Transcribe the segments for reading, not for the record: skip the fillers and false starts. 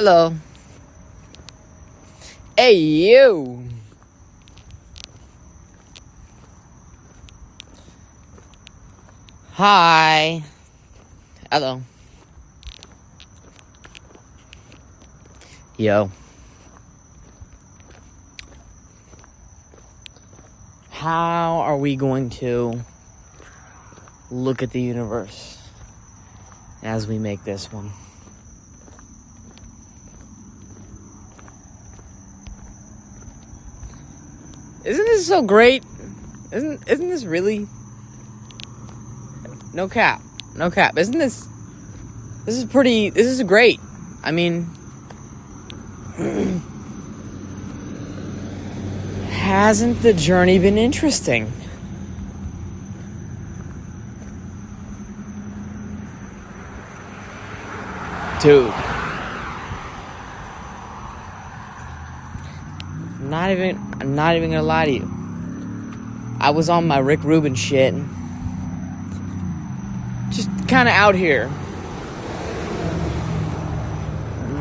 Hello. Hey, you. Hi. Hello. Yo. How are we going to look at the universe as we make this one? Isn't this so great? Isn't this really? No cap. Isn't this is great. I mean, hasn't the journey been interesting? Dude. I'm not even gonna lie to you. I was on my Rick Rubin shit. Just kind of out here.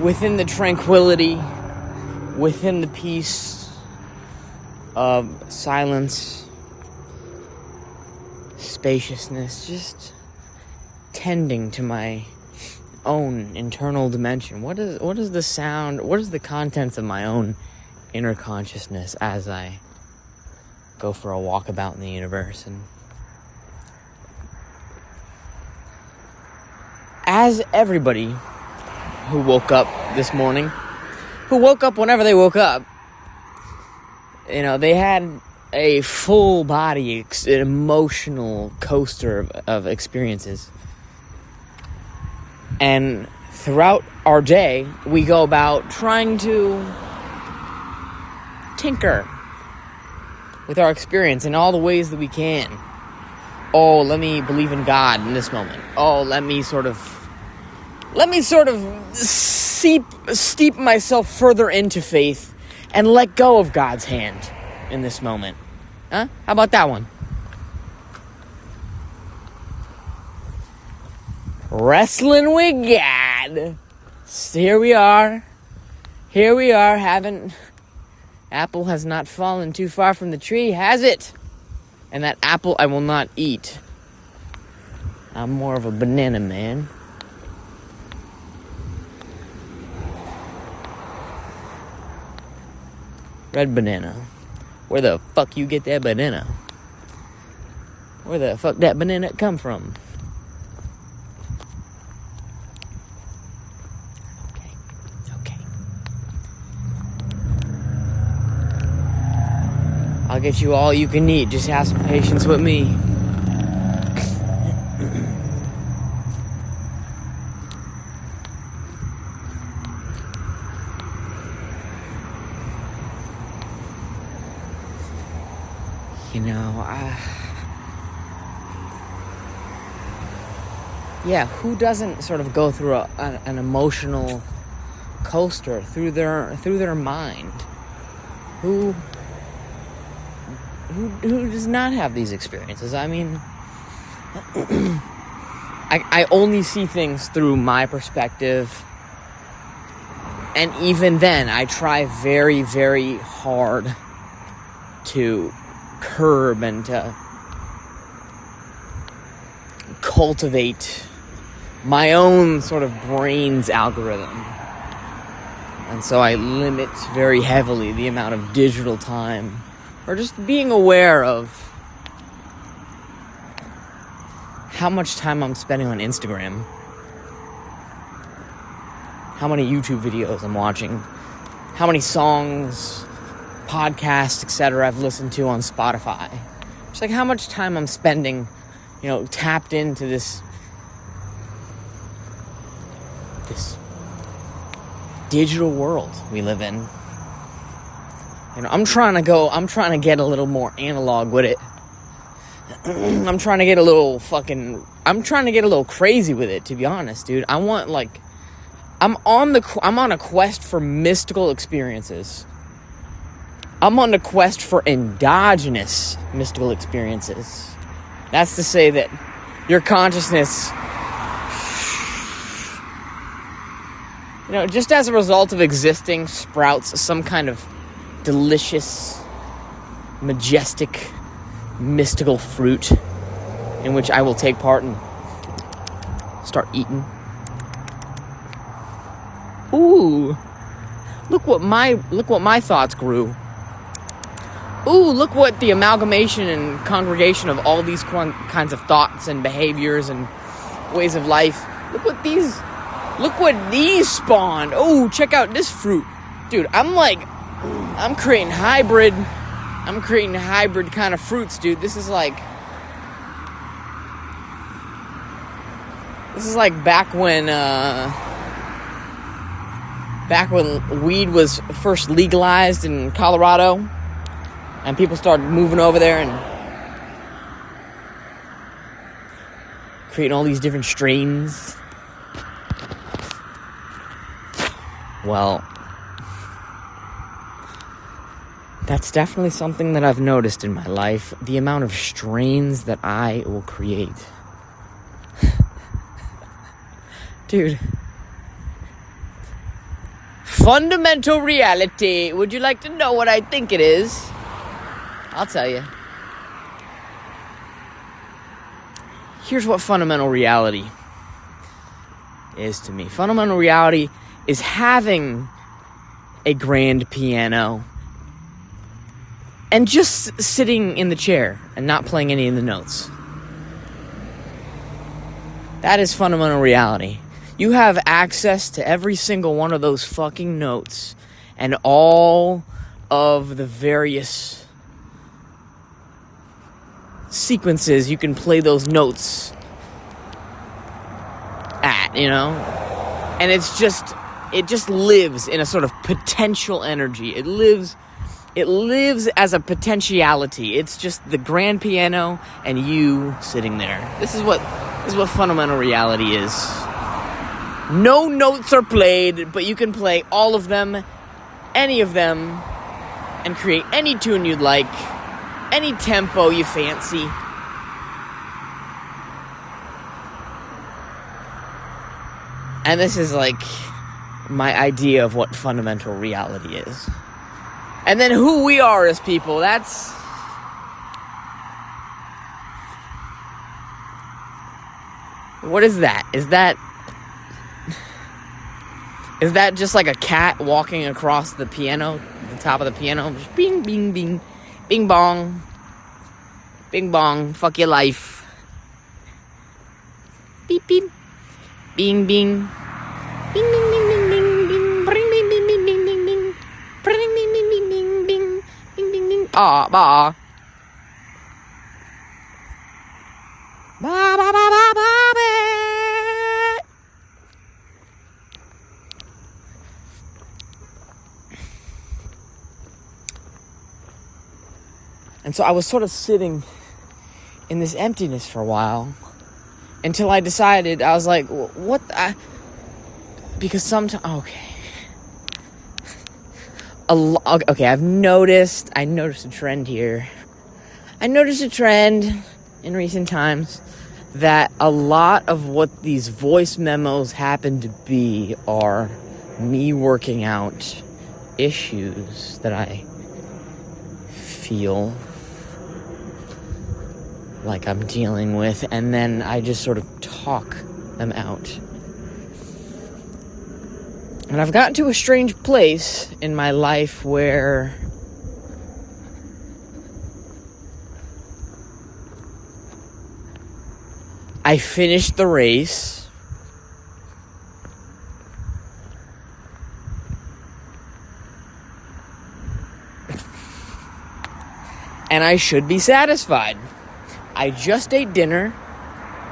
Within the tranquility, within the peace of silence, spaciousness, just tending to my own internal dimension. What is the sound, what is the contents of my own inner consciousness as I go for a walkabout in the universe? And as everybody who woke up this morning, who woke up whenever they woke up, you know, they had a full body, an emotional coaster of experiences. And throughout our day, we go about trying to tinker with our experience in all the ways that we can. Oh, let me believe in God in this moment. Oh, let me sort of steep myself further into faith and let go of God's hand in this moment. Huh? How about that one? Wrestling with God. So here we are. Apple has not fallen too far from the tree, has it? And that apple I will not eat. I'm more of a banana man. Red banana. Where the fuck you get that banana? Where the fuck that banana come from? Okay. I'll get you all you can eat. Just have some patience with me. You know, who doesn't sort of go through an emotional coaster through their mind? Who does not have these experiences? I mean, I only see things through my perspective, and even then, I try very, very hard to curb and to cultivate my own sort of brain's algorithm. And so I limit very heavily the amount of digital time, or just being aware of how much time I'm spending on Instagram, how many YouTube videos I'm watching, how many songs, podcasts, etc. I've listened to on Spotify. Just like how much time I'm spending, tapped into this digital world we live in. I'm trying to get a little more analog with it. I'm trying to get a little crazy with it, to be honest, dude. I'm on a quest for mystical experiences. I'm on a quest for endogenous mystical experiences. That's to say that your consciousness just as a result of existing, sprouts some kind of delicious, majestic, mystical fruit in which I will take part and start eating. Ooh, look what my thoughts grew. Ooh, look what the amalgamation and congregation of all these kinds of thoughts and behaviors and ways of life. Look what these spawned. Oh, check out this fruit. Dude, I'm creating hybrid kind of fruits, dude. This is like back when weed was first legalized in Colorado and people started moving over there and creating all these different strains. Well, that's definitely something that I've noticed in my life. The amount of strains that I will create. Dude. Fundamental reality. Would you like to know what I think it is? I'll tell you. Here's what fundamental reality is to me. Fundamental reality is having a grand piano and just sitting in the chair and not playing any of the notes. That is fundamental reality. You have access to every single one of those fucking notes and all of the various sequences you can play those notes at, And it just lives in a sort of potential energy. It lives as a potentiality. It's just the grand piano and you sitting there. This is what fundamental reality is. No notes are played, but you can play all of them, any of them, and create any tune you'd like, any tempo you fancy. And this is like my idea of what fundamental reality is. And then who we are as people, that's... What is that? Is that just like a cat walking across the piano, the top of the piano? Just bing, bing, bing, bing, bong. Bing, bong, fuck your life. Beep, beep. Bing, bing. Bing, bing, bing, bing, bing, bing. Bring, bing, bing, bing, bing, bing, bing. Bring, bing, bing, bing, bing, bing. Bing, bing, bing. Ah, ba. Ba, ba, ba, ba, ba, ba. And so I was sort of sitting in this emptiness for a while until I decided, I was like, what? Because sometimes, okay, I noticed a trend here. I noticed a trend in recent times that a lot of what these voice memos happen to be are me working out issues that I feel like I'm dealing with, and then I just sort of talk them out. And I've gotten to a strange place in my life where I finished the race. And I should be satisfied. I just ate dinner.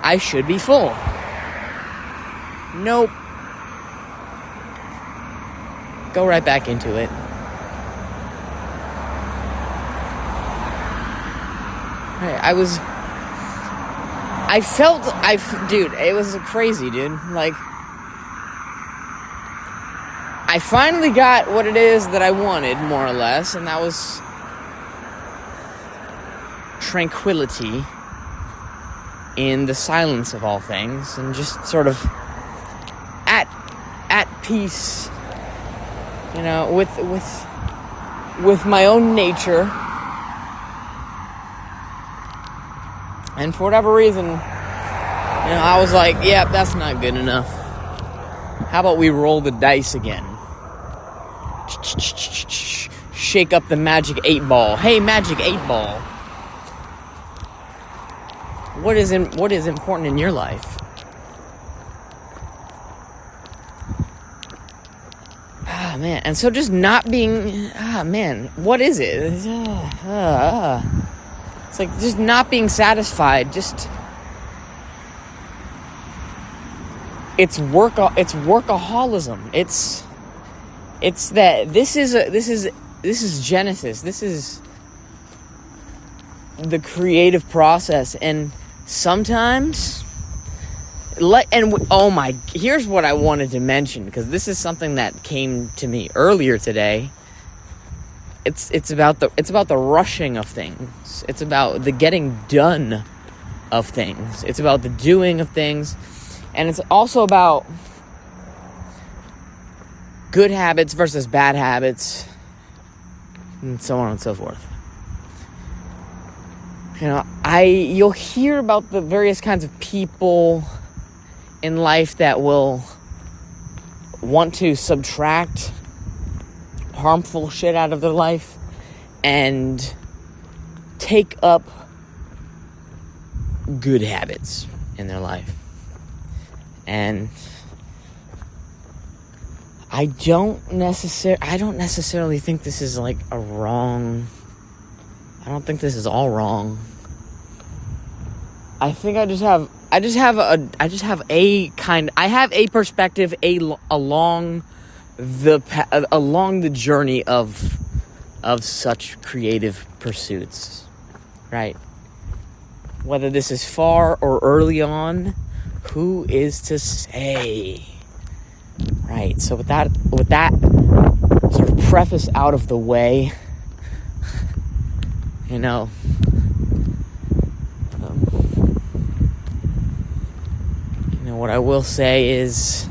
I should be full. Nope. Go right back into it. Dude, it was crazy, dude. Like, I finally got what it is that I wanted, more or less, and that was tranquility in the silence of all things, and just sort of at peace, with my own nature. And for whatever reason, I was like, yeah, that's not good enough. How about we roll the dice again? Shake up the magic 8-ball. Hey, magic 8-ball. What is important in your life? Man, and so just not being, what is it? It's like just not being satisfied. It's workaholism. It's that this is Genesis. This is the creative process, and sometimes. Here's what I wanted to mention, because this is something that came to me earlier today. It's about the rushing of things. It's about the getting done of things. It's about the doing of things, and it's also about good habits versus bad habits, and so on and so forth. You'll hear about the various kinds of people in life that will want to subtract harmful shit out of their life and take up good habits in their life. And I don't necessarily think this is like I don't think this is all wrong. I think I have a perspective along the journey of such creative pursuits, right? Whether this is far or early on, who is to say? Right. So with that sort of preface out of the way, what I will say is,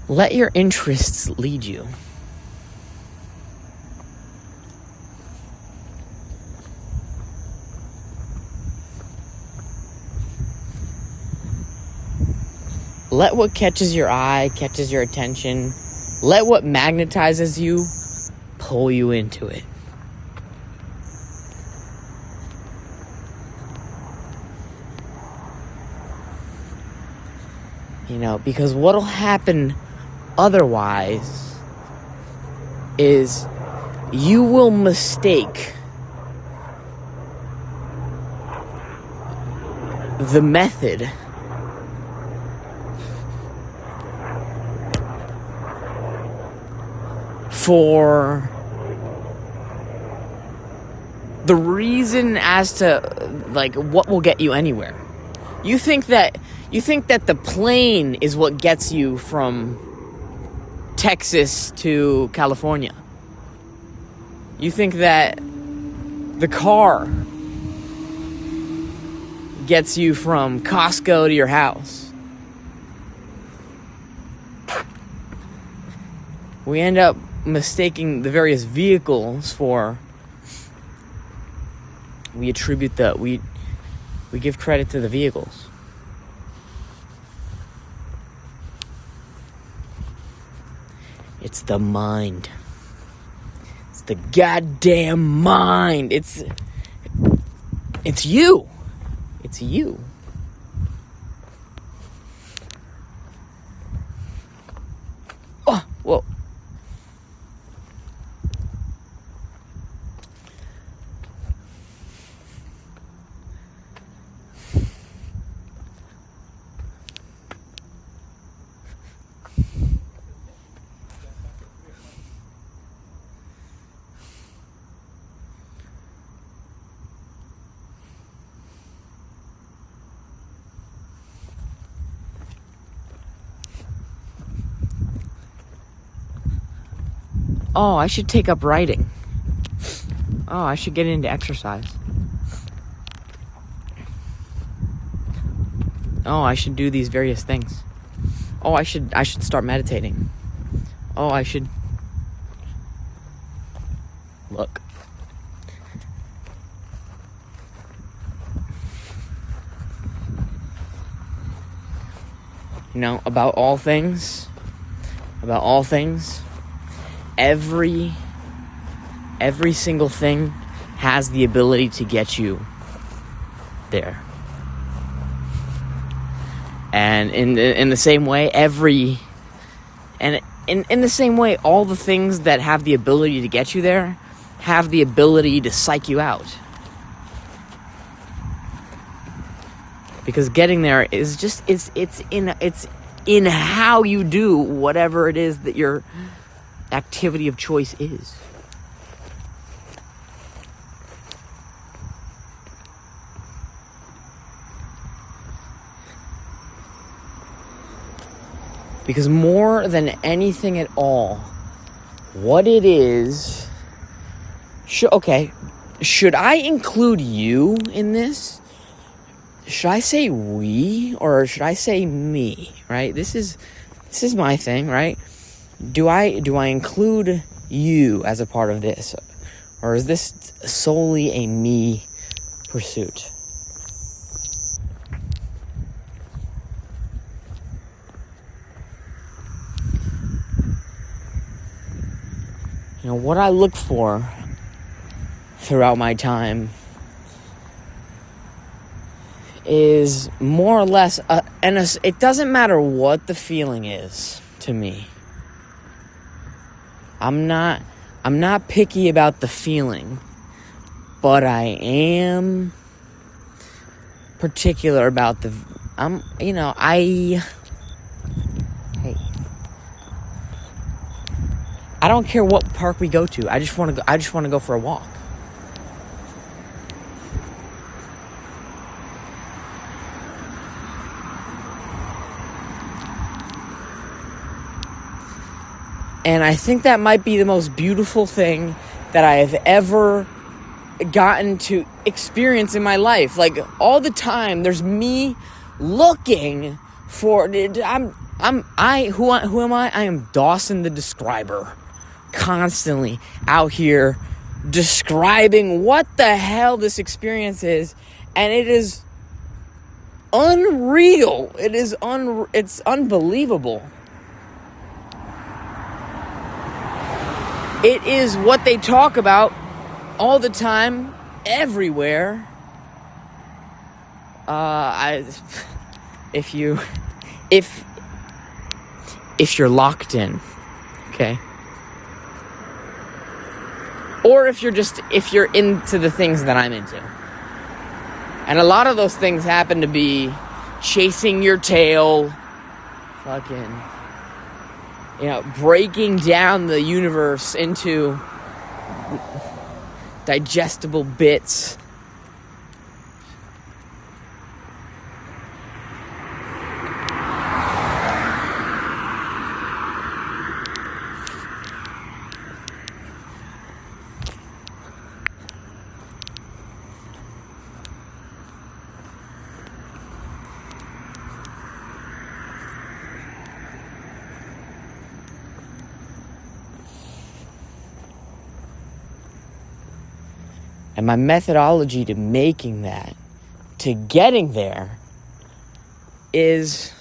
let your interests lead you. Let what catches your eye, catches your attention. Let what magnetizes you pull you into it. Because what'll happen otherwise is you will mistake the method for the reason as to what will get you anywhere. You think that the plane is what gets you from Texas to California. You think that the car gets you from Costco to your house. We end up mistaking the various vehicles for, we give credit to the vehicles. It's the mind. It's the goddamn mind. It's you. It's you. Oh, whoa. oh, I should take up writing. Oh, I should get into exercise. Oh, I should do these various things. Oh, I should start meditating. Oh, I should... Look. You know, about all things, every single thing has the ability to get you there. And in the same way, in the same way, all the things that have the ability to get you there have the ability to psych you out. Because getting there is just it's in how you do whatever it is that your activity of choice is. Because more than anything at all, what it is... should I include you in this? Should I say we, or should I say me, right? This is my thing, right? Do I include you as a part of this? Or is this solely a me pursuit? You know, what I look for throughout my time is more or less, it doesn't matter what the feeling is to me. I'm not picky about the feeling, but I am particular about I don't care what park we go to. I just want to go for a walk. And I think that might be the most beautiful thing that I have ever gotten to experience in my life. Like, all the time, there's me looking for... Who am I? I am Dawson the Describer. Constantly out here describing what the hell this experience is. And it is unreal. It's unbelievable. It is what they talk about all the time, everywhere. If you're locked in, okay? Or if you're into the things that I'm into. And a lot of those things happen to be chasing your tail, fucking, breaking down the universe into digestible bits. And my methodology to making that, to getting there, is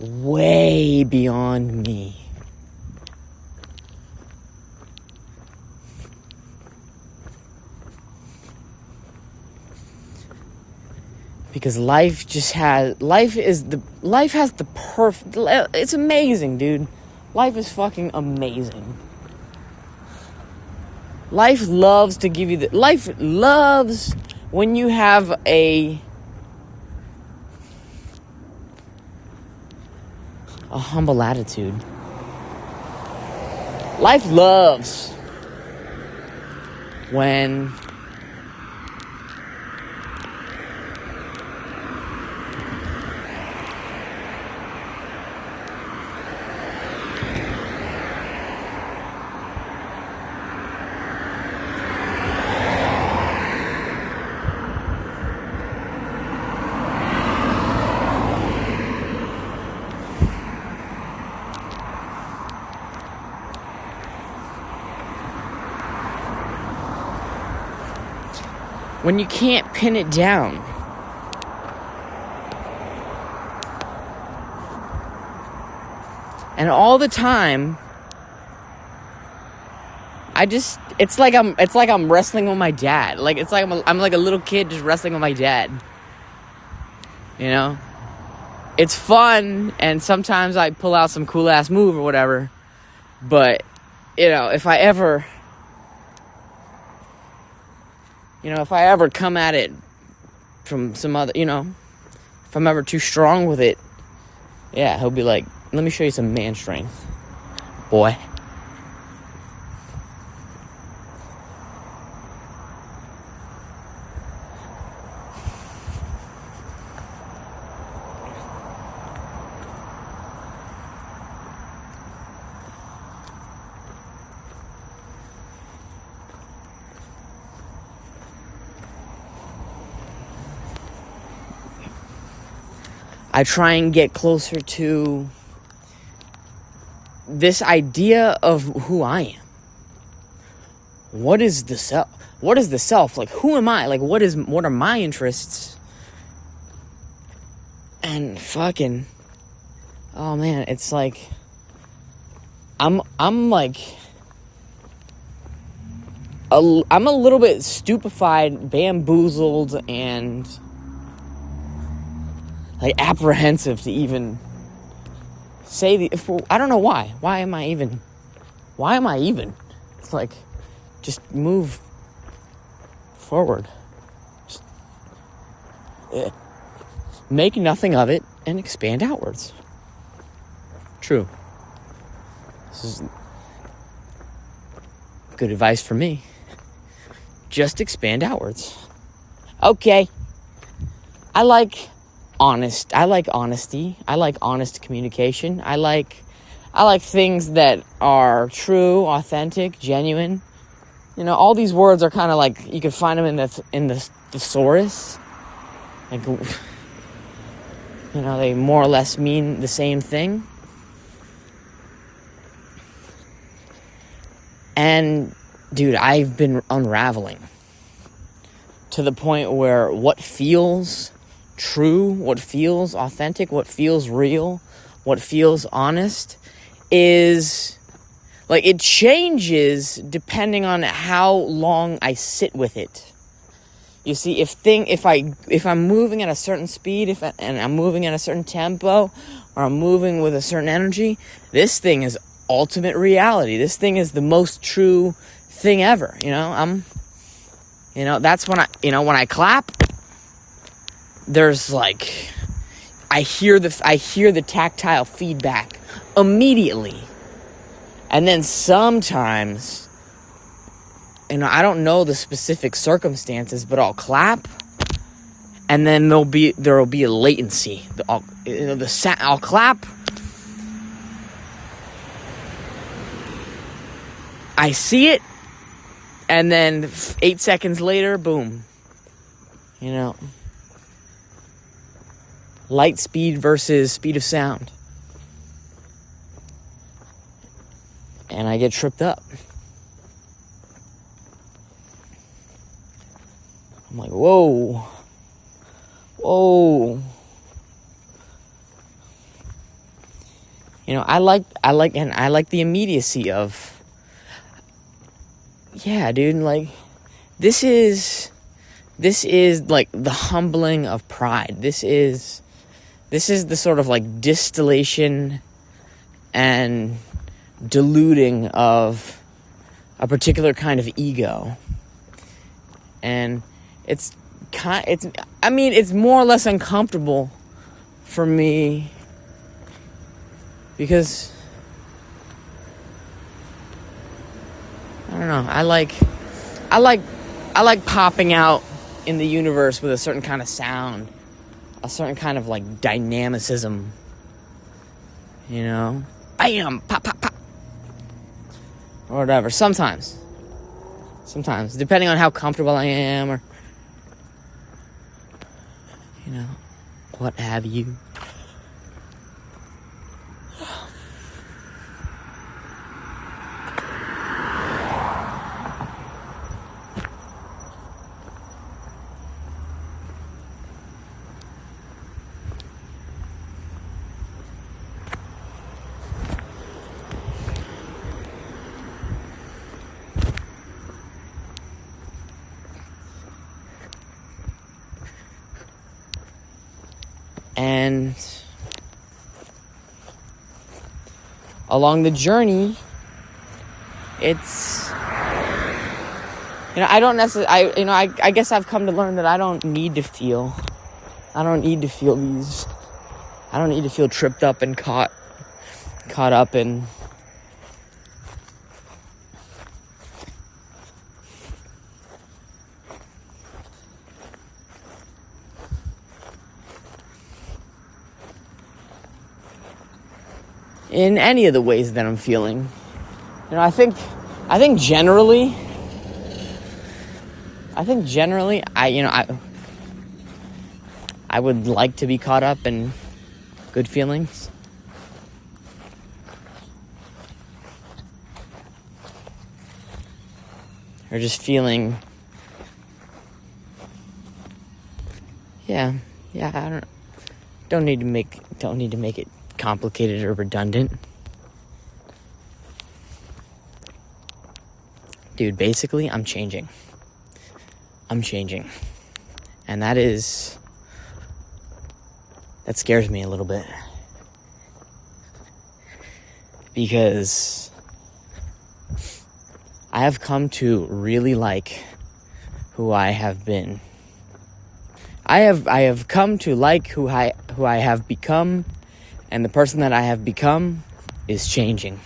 way beyond me. Because it's amazing, dude. Life is fucking amazing. Life loves to give you life loves when you have a humble attitude. Life loves when when you can't pin it down. And all the time, it's like I'm wrestling with my dad. Like, it's like I'm like a little kid just wrestling with my dad. You know? It's fun, and sometimes I pull out some cool-ass move or whatever. But, if I ever come at it from some other, if I'm ever too strong with it, yeah, he'll be like, let me show you some man strength, boy. I try and get closer to this idea of who I am. What is the self? What is the self? Like, who am I? Like, what are my interests? And fucking, oh man, it's like, I'm like, I'm a little bit stupefied, bamboozled, and like apprehensive to even say I don't know why. Why am I even? It's like, just move forward. Just, make nothing of it and expand outwards. True. This is good advice for me. Just expand outwards. Okay. I like honesty. I like honest communication. I like things that are true, authentic, genuine. All these words are kind of like, you can find them in the thesaurus. Like, they more or less mean the same thing. And dude, I've been unraveling to the point where what feels true, what feels authentic, what feels real, what feels honest is like, it changes depending on how long I sit with it. You see, if I'm moving at a certain speed, and I'm moving at a certain tempo, or I'm moving with a certain energy, this thing is ultimate reality. This thing is the most true thing ever. That's when I clap. There's like, I hear the tactile feedback immediately. And then sometimes, I don't know the specific circumstances, but I'll clap, and then there'll be a latency. I'll clap, I see it, and then 8 seconds later, boom. Light speed versus speed of sound. And I get tripped up. I'm like, whoa. I like the immediacy of, yeah, dude, like, this is like the humbling of pride. This is the sort of like distillation and diluting of a particular kind of ego. And it's more or less uncomfortable for me because I don't know, I like popping out in the universe with a certain kind of sound, a certain kind of like dynamicism, bam, pop, pop, pop, or whatever. Sometimes, depending on how comfortable I am, or what have you. And along the journey, it's, I don't necessarily, I guess I've come to learn that I don't need to feel these, I don't need to feel tripped up and caught up in any of the ways that I'm feeling. I think generally, I would like to be caught up in good feelings. Or just feeling, I don't need to make it complicated or redundant. Dude, basically, I'm changing. And that scares me a little bit. Because I have come to really like who I have been. I have come to like who I have become, and the person that I have become is changing.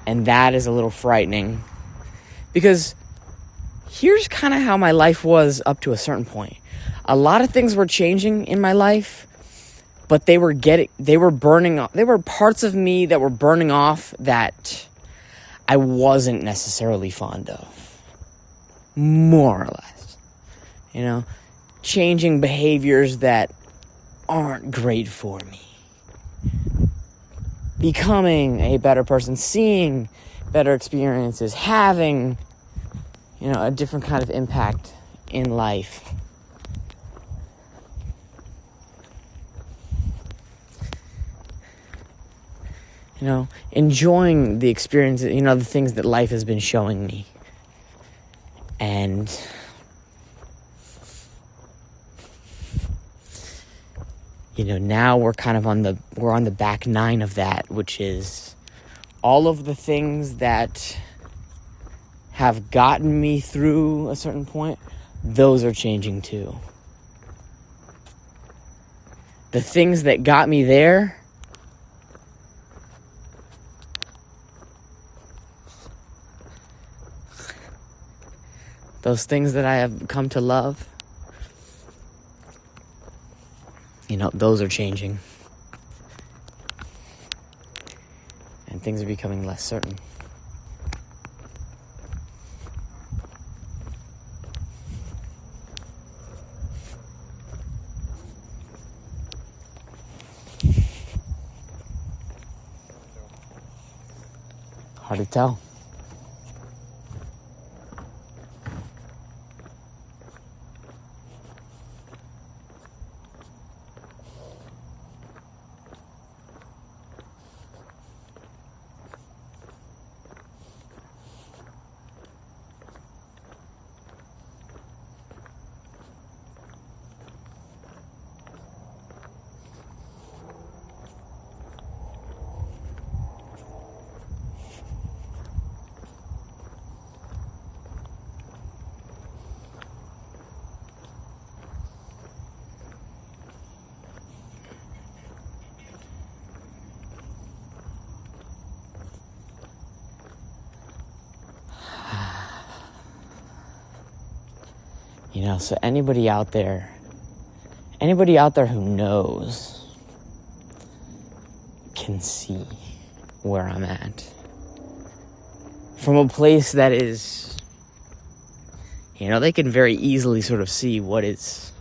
And that is a little frightening, because here's kind of how my life was up to a certain point. A lot of things were changing in my life, but they were burning off. There were parts of me that were burning off that I wasn't necessarily fond of. More or less. Changing behaviors that aren't great for me. Becoming a better person, seeing better experiences, having, a different kind of impact in life. Enjoying the experiences, the things that life has been showing me. And now we're kind of on the back nine of that, which is all of the things that have gotten me through a certain point, those are changing too. The things that got me there, those things that I have come to love, those are changing. And things are becoming less certain. Hard to tell. So anybody out there who knows can see where I'm at. From a place that is, they can very easily sort of see what is.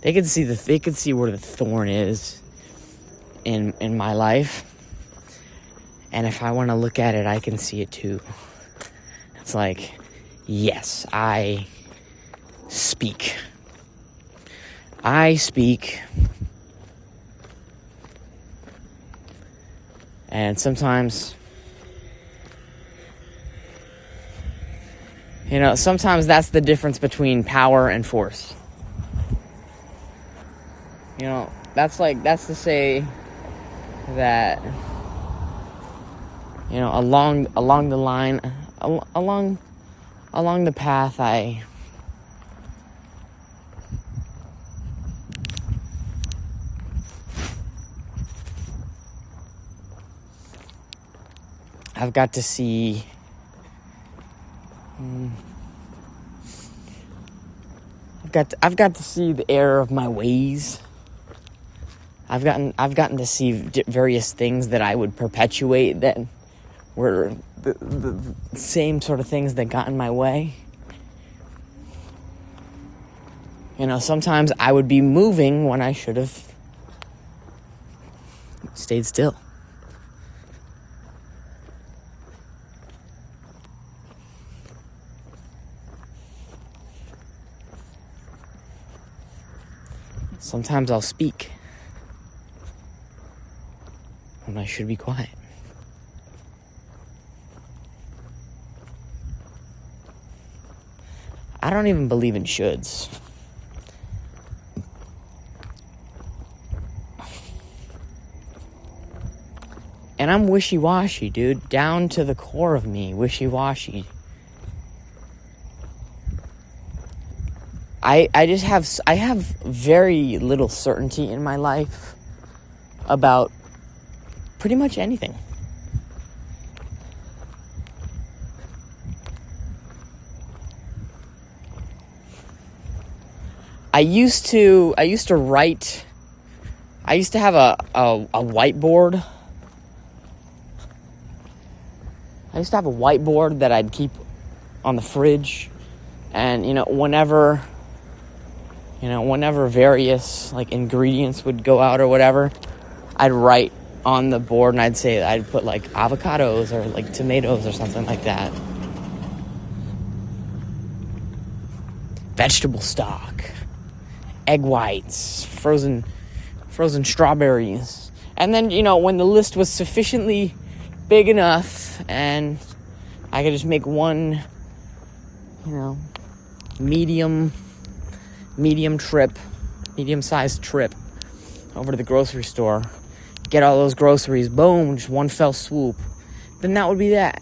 They can see where the thorn is in my life. And if I want to look at it, I can see it too. It's like, yes, I speak. And sometimes, sometimes that's the difference between power and force. You know, that's to say that, you know, along the line, along the path, I've got to see I've got to see the error of my ways. I've gotten to see various things that I would perpetuate that were the same sort of things that got in my way. You know, sometimes I would be moving when I should have stayed still. Sometimes I'll speak when I should be quiet. I don't even believe in shoulds. And I'm wishy-washy, dude. Down to the core of me, wishy-washy. I have very little certainty in my life about pretty much anything. I used to write. I used to have a whiteboard. I used to have a whiteboard that I'd keep on the fridge, and whenever various like ingredients would go out or whatever, I'd write on the board and I'd put like avocados or like tomatoes or something like that. Vegetable stock, egg whites, frozen strawberries. And then, when the list was sufficiently big enough and I could just make one, medium-sized trip over to the grocery store, get all those groceries, boom, just one fell swoop, then that would be that.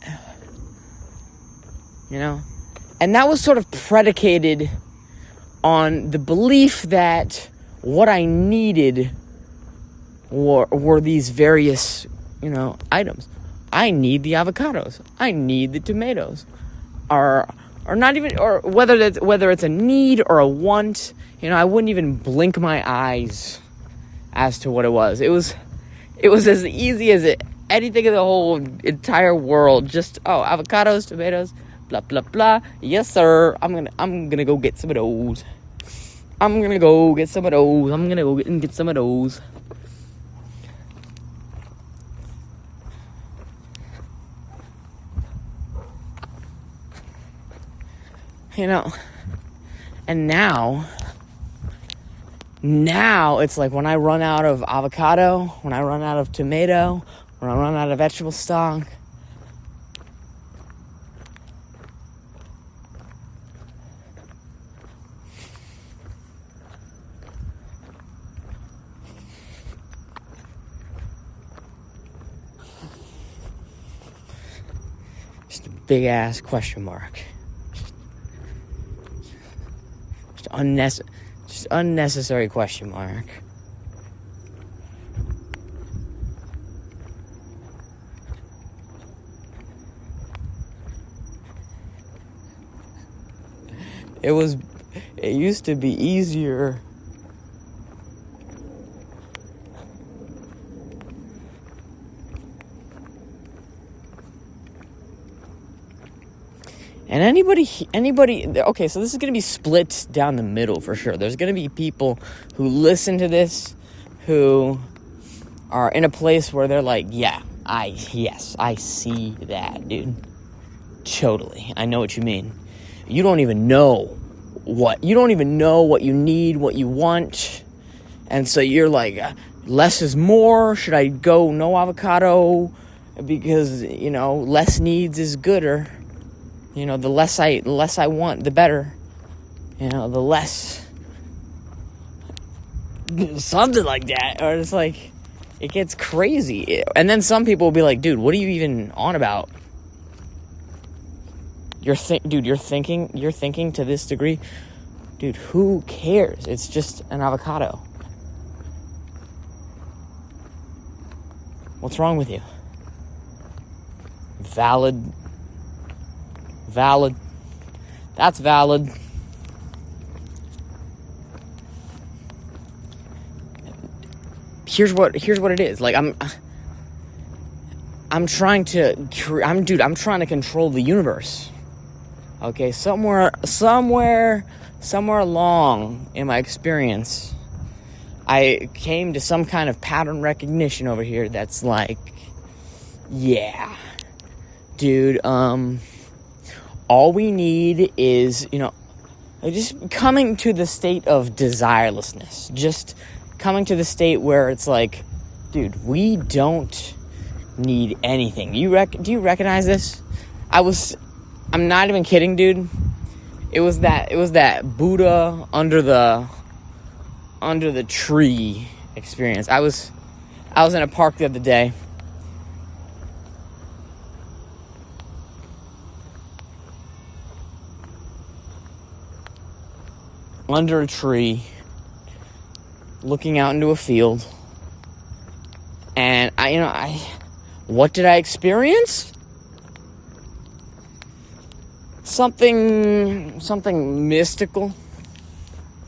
And that was sort of predicated on the belief that what I needed were these various, items. I need the avocados. I need the tomatoes. Or not even, or whether it's a need or a want, I wouldn't even blink my eyes as to what it was. It was as easy as anything in the whole entire world. Just, avocados, tomatoes, blah blah blah. Yes, sir. I'm gonna go get some of those. I'm gonna go get some of those. And now it's like when I run out of avocado, when I run out of tomato, when I run out of vegetable stock, just a big ass question mark. Just unnecessary question mark. It used to be easier. And anybody, okay, so this is going to be split down the middle for sure. There's going to be people who listen to this who are in a place where they're like, I see that, dude. Totally. I know what you mean. You don't even know what you need, what you want. And so you're like, less is more. Should I go no avocado? Because, less needs is gooder. The less I want, the better. The less something like that. Or it's like, it gets crazy. And then some people will be like, dude, what are you even on about? You're thinking to this degree? Dude, who cares? It's just an avocado. What's wrong with you? Valid. That's valid. Here's what it is. Like, I'm trying to control the universe. Okay, somewhere along in my experience, I came to some kind of pattern recognition over here that's like, yeah, dude, all we need is, just coming to the state of desirelessness. Just coming to the state where it's like, dude, we don't need anything. Do you recognize this? I'm not even kidding, dude. It was that Buddha under the tree experience. I was in a park the other day. Under a tree, looking out into a field. And what did I experience? Something mystical,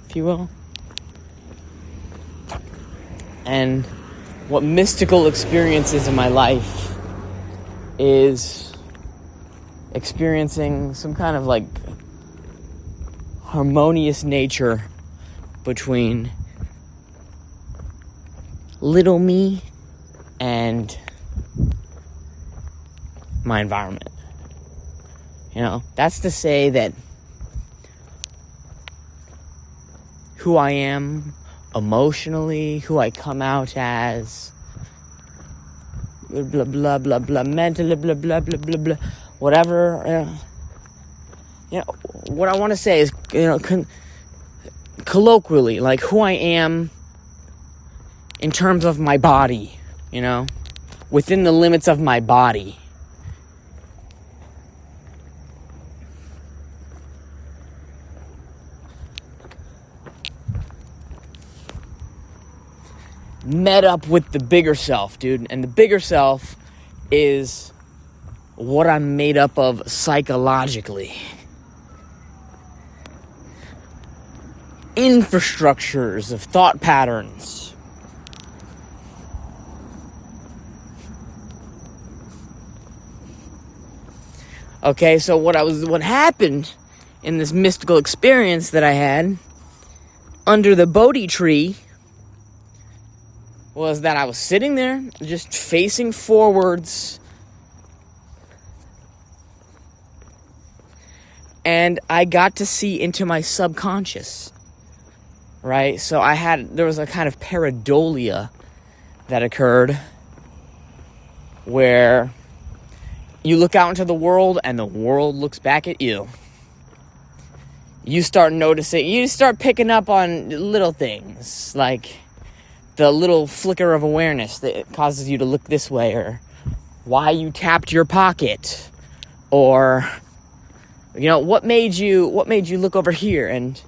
if you will. And what mystical experiences in my life is experiencing some kind of like harmonious nature between little me and my environment. That's to say that who I am emotionally, who I come out as, blah, blah, blah, blah, mentally, blah, blah, blah, blah, blah, whatever, what I want to say is, colloquially, like who I am in terms of my body, within the limits of my body. Met up with the bigger self, dude. And the bigger self is what I'm made up of psychologically. Infrastructures of thought patterns. Okay, so what happened in this mystical experience that I had under the Bodhi tree was that I was sitting there, just facing forwards, and I got to see into my subconscious, right? So there was a kind of pareidolia that occurred, where you look out into the world, and the world looks back at you. You start noticing, you start picking up on little things, like the little flicker of awareness that causes you to look this way, or why you tapped your pocket, or what made you look over here, and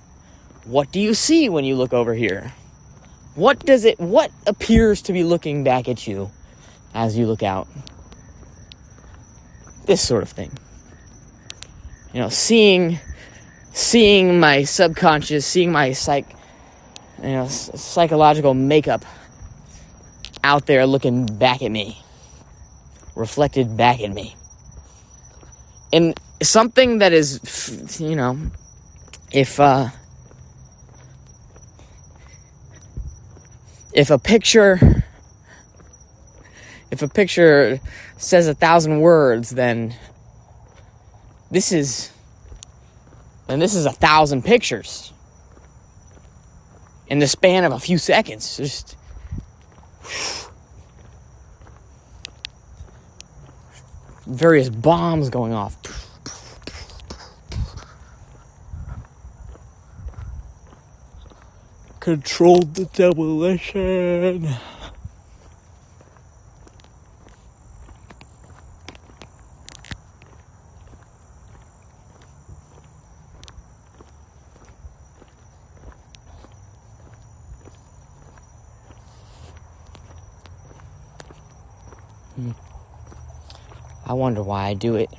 what do you see when you look over here? What appears to be looking back at you as you look out? This sort of thing. Seeing my subconscious, seeing my psychological makeup out there looking back at me, reflected back at me. And something that is, if a picture says 1,000 words, then this is 1,000 pictures in the span of a few seconds. Just various bombs going off. controlled the demolition. I wonder why I do it.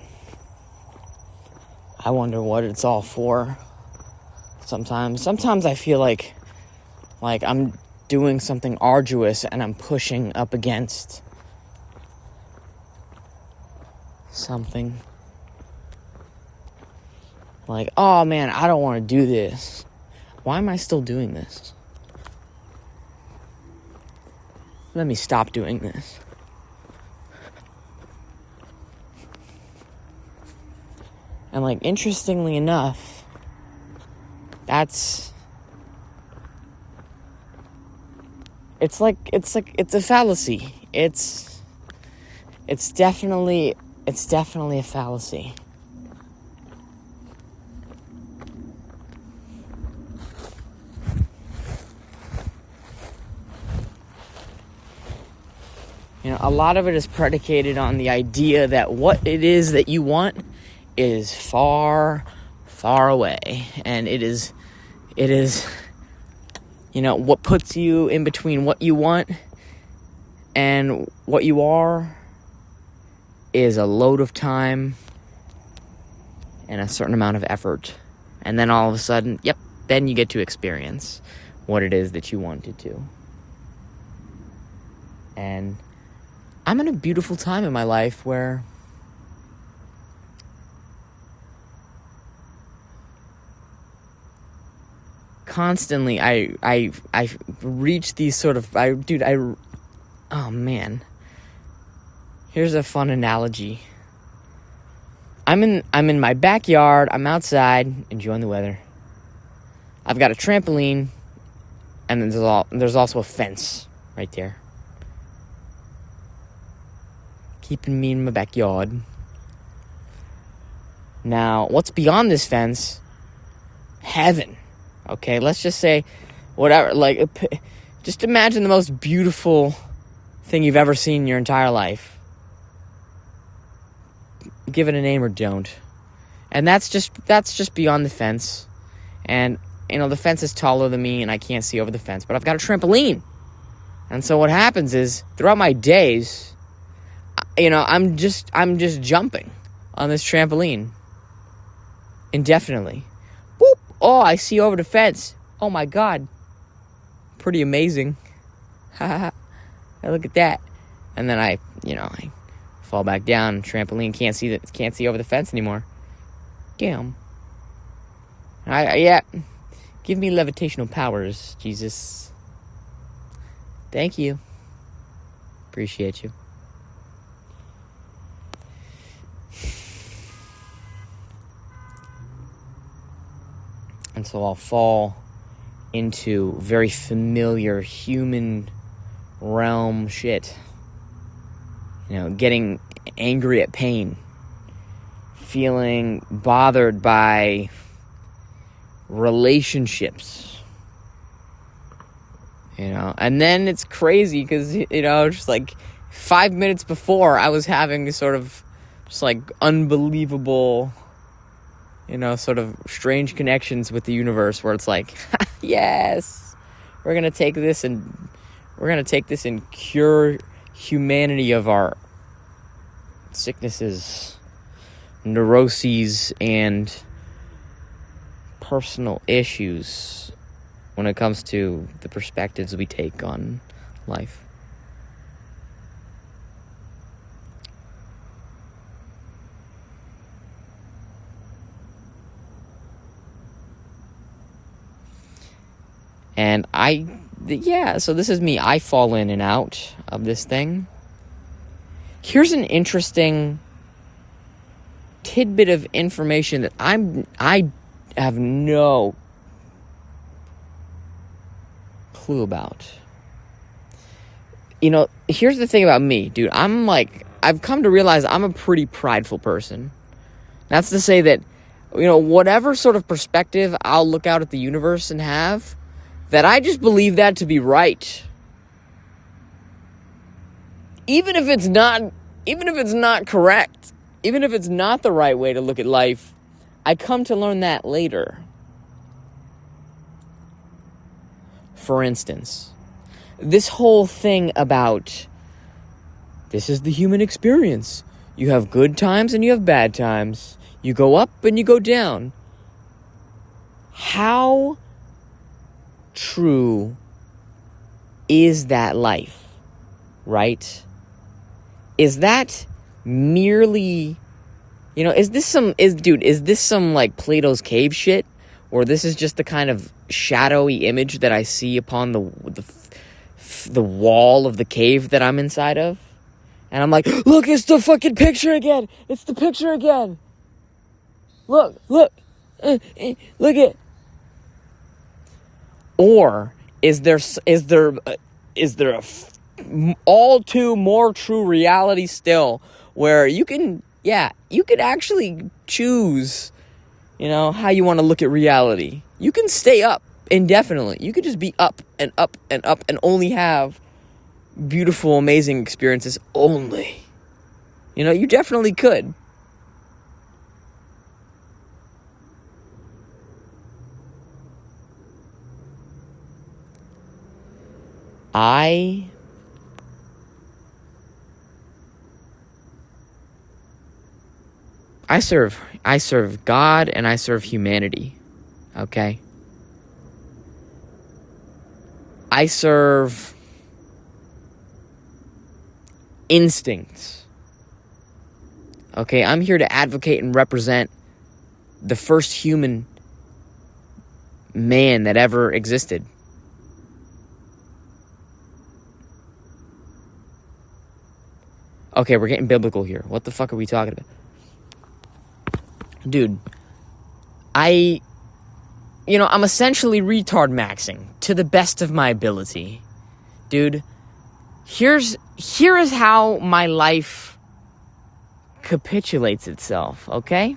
I wonder what it's all for. Sometimes I feel like I'm doing something arduous and I'm pushing up against something. Like, oh man, I don't want to do this. Why am I still doing this? Let me stop doing this. And like, interestingly enough, it's a fallacy. It's definitely a fallacy. You know, a lot of it is predicated on the idea that what it is that you want is far, far away. And it is, you know, what puts you in between what you want and what you are is a load of time and a certain amount of effort. And then all of a sudden, yep, then you get to experience what it is that you wanted to. And I'm in a beautiful time in my life where constantly I reach these sort of oh man. Here's a fun analogy. I'm in my backyard, I'm outside enjoying the weather. I've got a trampoline and then there's also a fence right there. Keeping me in my backyard. Now, what's beyond this fence? Heaven. Okay, let's just say, whatever, like, just imagine the most beautiful thing you've ever seen in your entire life. Give it a name or don't. And that's just beyond the fence. And, you know, the fence is taller than me and I can't see over the fence, but I've got a trampoline. And so what happens is, throughout my days, you know, I'm just jumping on this trampoline indefinitely. Boop! Oh, I see over the fence. Oh my God. Pretty amazing. Ha look at that. And then I fall back down. Trampoline can't see over the fence anymore. Damn. Yeah. Give me levitational powers, Jesus. Thank you. Appreciate you. And so I'll fall into very familiar human realm shit. You know, getting angry at pain. Feeling bothered by relationships. You know, and then it's crazy because, you know, just like 5 minutes before I was having this sort of just like unbelievable, you know, sort of strange connections with the universe where it's like, yes, we're going to take this and cure humanity of our sicknesses, neuroses, and personal issues when it comes to the perspectives we take on life. And so this is me. I fall in and out of this thing. Here's an interesting tidbit of information that I have no clue about. You know, here's the thing about me, dude. I've come to realize I'm a pretty prideful person. That's to say that, you know, whatever sort of perspective I'll look out at the universe and have, that I just believe that to be right. Even if it's not correct, even if it's not the right way to look at life, I come to learn that later. For instance, this whole thing about this is the human experience. You have good times and you have bad times. You go up and you go down. How true is that life, right? Is that merely, is this some like Plato's cave shit? Or this is just the kind of shadowy image that I see upon the wall of the cave that I'm inside of? And I'm like, look, it's the fucking picture again. It's the picture again. Look it. Or is there a all too more true reality still where you could actually choose, how you want to look at reality. You can stay up indefinitely. You could just be up and up and up and only have beautiful, amazing experiences only. You definitely could. I serve God and I serve humanity. Okay? I serve instincts. Okay? I'm here to advocate and represent the first human man that ever existed. Okay, we're getting biblical here. What the fuck are we talking about? Dude, I'm essentially retard maxing to the best of my ability. Dude, here is how my life capitulates itself, okay?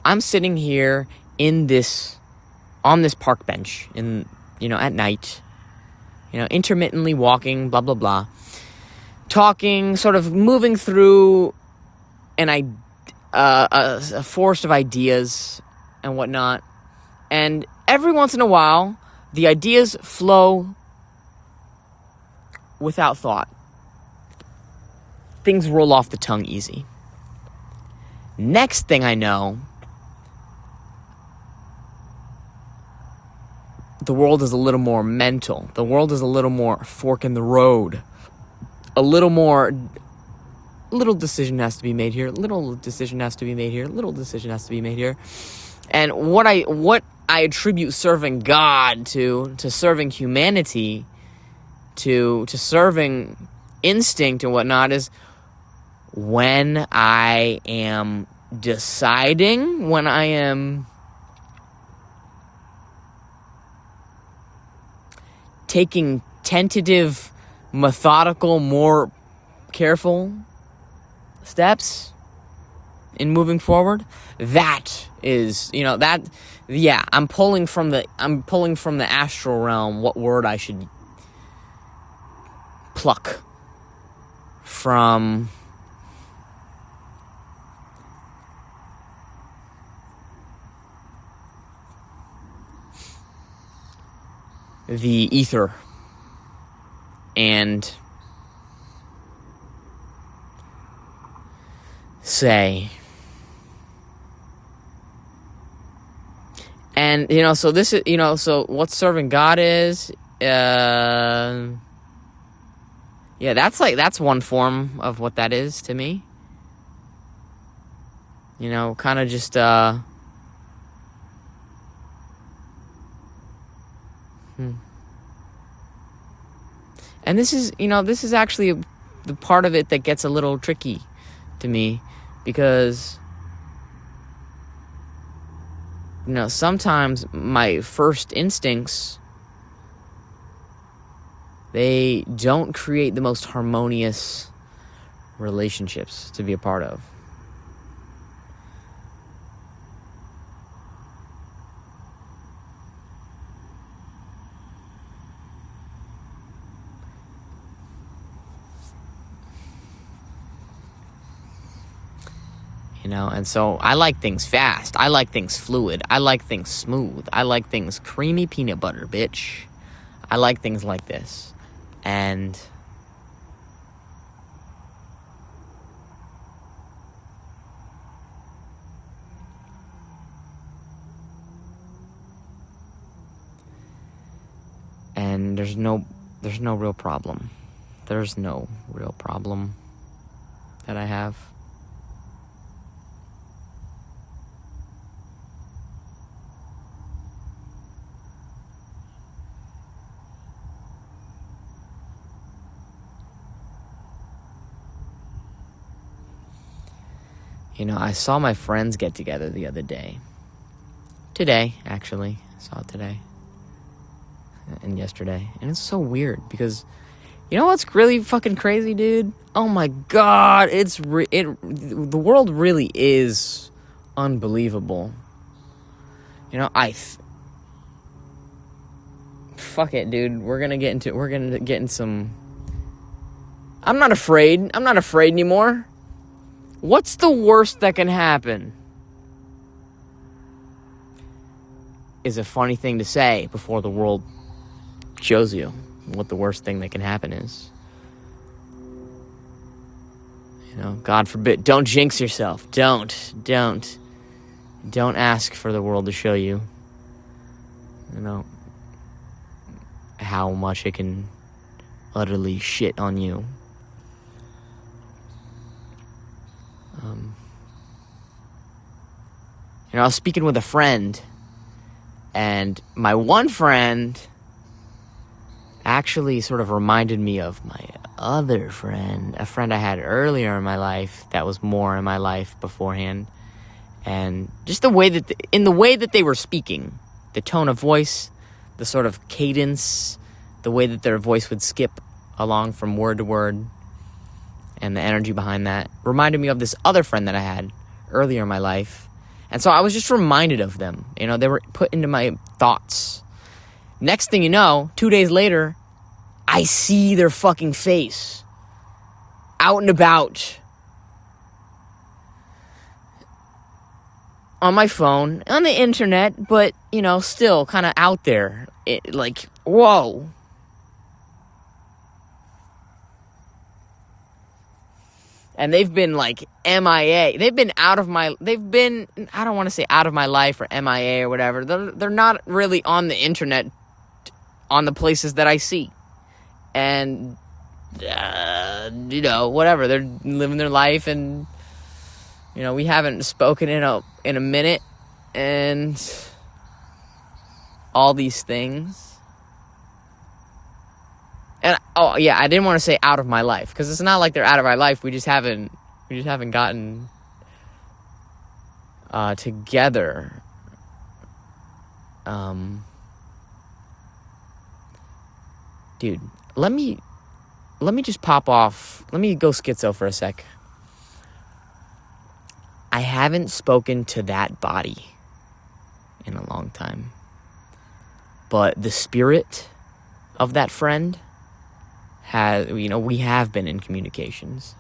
I'm sitting here on this park bench at night, intermittently walking, blah, blah, blah, talking, sort of moving through a forest of ideas and whatnot. And every once in a while, the ideas flow without thought. Things roll off the tongue easy. Next thing I know, the world is a little more mental. The world is a little more fork in the road. A little more, little decision has to be made here. Little decision has to be made here. Little decision has to be made here. And what I attribute serving God to serving humanity, to serving instinct and whatnot is when I am deciding, when I am taking tentative, methodical, more careful steps in moving forward. That is, I'm pulling from the astral realm what word I should pluck from the ether and say. And, so this is, so what serving God is, that's one form of what that is to me. Kind of just, And this is actually the part of it that gets a little tricky to me, because sometimes my first instincts, they don't create the most harmonious relationships to be a part of. And so I like things fast. I like things fluid. I like things smooth. I like things creamy peanut butter, bitch. I like things like this. And there's no real problem. There's no real problem that I have. I saw my friends get together the other day. Today, actually. I saw it today. And yesterday. And it's so weird because, you know what's really fucking crazy, dude? Oh my God. The world really is unbelievable. Fuck it, dude. We're gonna get in some... I'm not afraid anymore. What's the worst that can happen? Is a funny thing to say before the world shows you what the worst thing that can happen is. God forbid. Don't jinx yourself. Don't ask for the world to show you, how much it can utterly shit on you. I was speaking with a friend, and my one friend actually sort of reminded me of my other friend, a friend I had earlier in my life that was more in my life beforehand. And just the way that they were speaking, the tone of voice, the sort of cadence, the way that their voice would skip along from word to word, and the energy behind that reminded me of this other friend that I had earlier in my life. And so I was just reminded of them. They were put into my thoughts. Next thing you know, 2 days later, I see their fucking face out and about on my phone, on the internet, but, still kind of out there. Whoa. And they've been MIA. They've been I don't want to say out of my life or MIA or whatever. They're not really on the internet on the places that I see. And, whatever. They're living their life, and, we haven't spoken in a minute, and all these things. And I didn't want to say out of my life, because it's not like they're out of our life. We just haven't gotten together. Dude, let me just pop off. Let me go schizo for a sec. I haven't spoken to that body in a long time, but the spirit of that friend has, we have been in communications.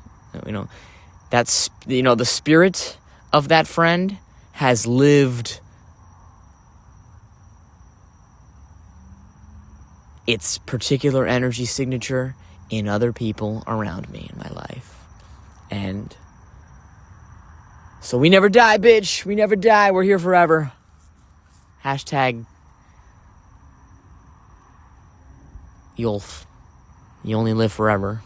That's, the spirit of that friend has lived its particular energy signature in other people around me in my life. And so we never die, bitch. We never die. We're here forever. Hashtag Yulf. You only live forever.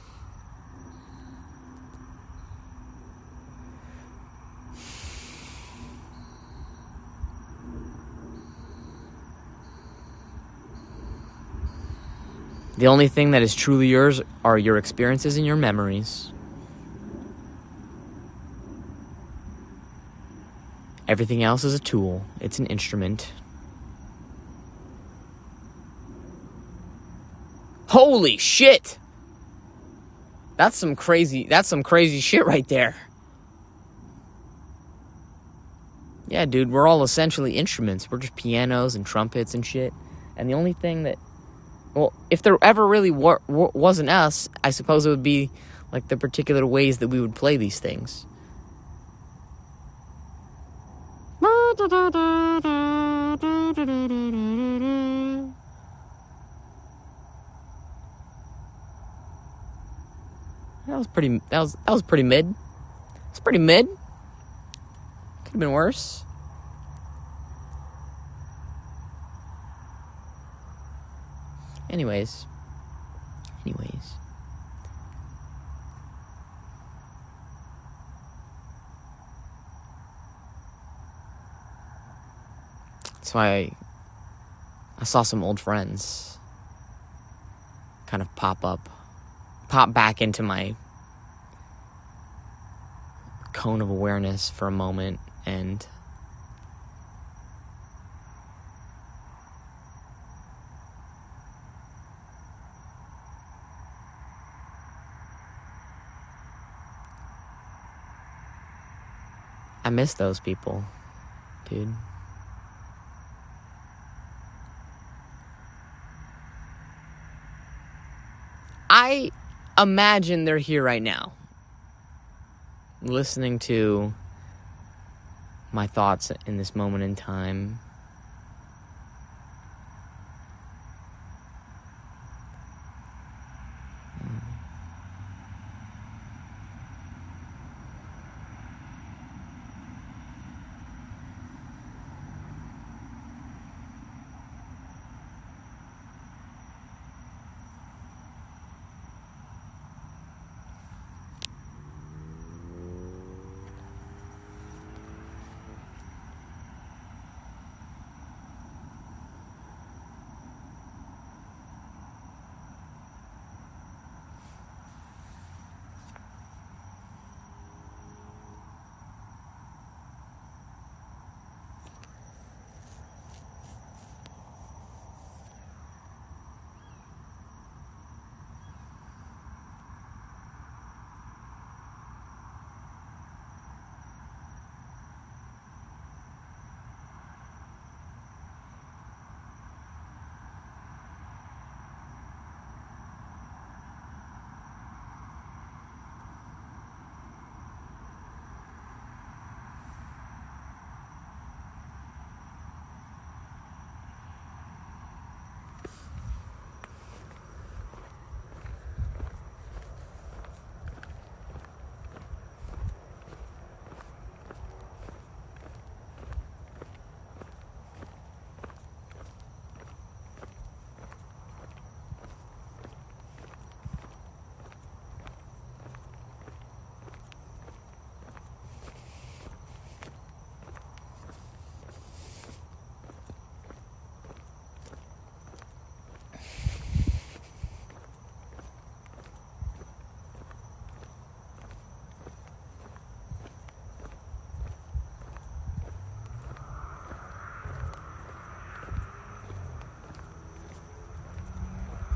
The only thing that is truly yours are your experiences and your memories. Everything else is a tool. It's an instrument. Holy shit! That's some crazy shit right there. Yeah, dude, we're all essentially instruments. We're just pianos and trumpets and shit. And the only thing that... Well, if there ever really wasn't us, I suppose it would be, the particular ways that we would play these things. That was pretty. That was pretty mid. It's pretty mid. Could have been worse. Anyways. That's why I saw some old friends kind of pop back into my cone of awareness for a moment, and I miss those people, dude. I imagine they're here right now, listening to my thoughts in this moment in time.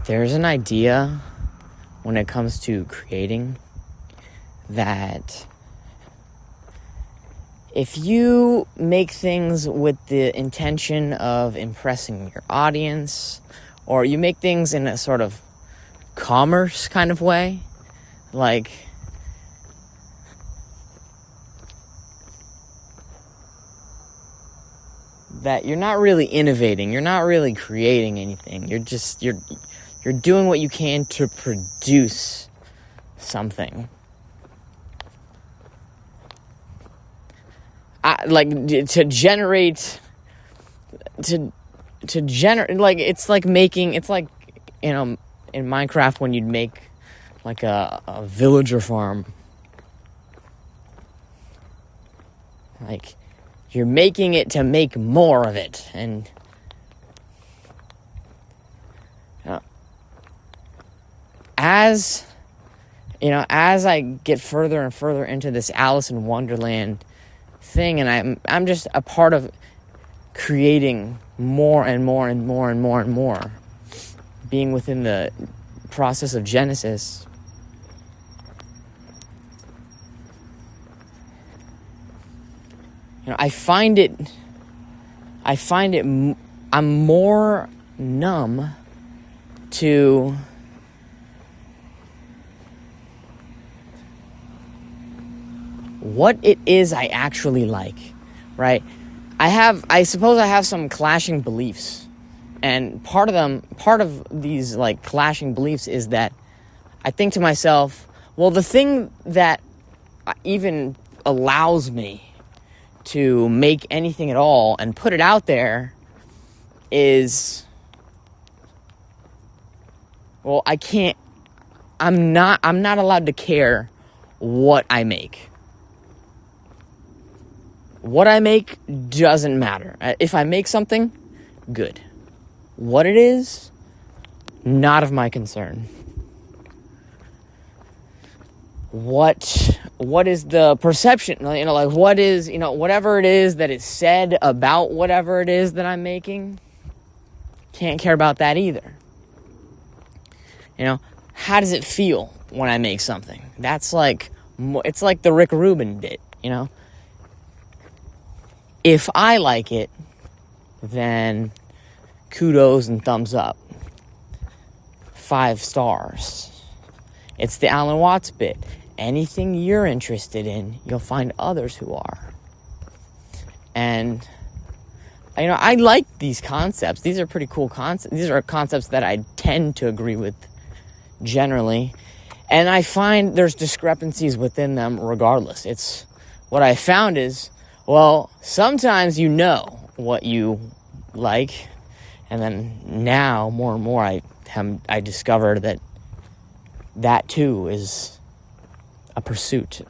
There's an idea when it comes to creating that if you make things with the intention of impressing your audience, or you make things in a sort of commerce kind of way, like that you're not really innovating, you're not really creating anything, you're doing what you can to produce something. To generate, like, it's like making, it's like, you know, in Minecraft when you'd make like a villager farm. Like, you're making it to make more of it, and as I get further and further into this Alice in Wonderland thing, and I'm just a part of creating more and more and more and more and more, being within the process of Genesis. You know, I find it I'm more numb to what it is I actually like, right? I suppose I have some clashing beliefs. And part of these like clashing beliefs is that I think to myself, well, the thing that even allows me to make anything at all and put it out there is, well, I'm not allowed to care what I make. What I make doesn't matter. If I make something, good. What it is, not of my concern. What is the perception? Like what is, whatever it is that is said about whatever it is that I'm making, can't care about that either. How does it feel when I make something? That's like, it's like the Rick Rubin bit, If I like it, then kudos and thumbs up. 5 stars. It's the Alan Watts bit. Anything you're interested in, you'll find others who are. And, I like these concepts. These are pretty cool concepts. These are concepts that I tend to agree with generally. And I find there's discrepancies within them regardless. What I found is, well, sometimes you know what you like. And then now, more and more, I discovered that too is a pursuit.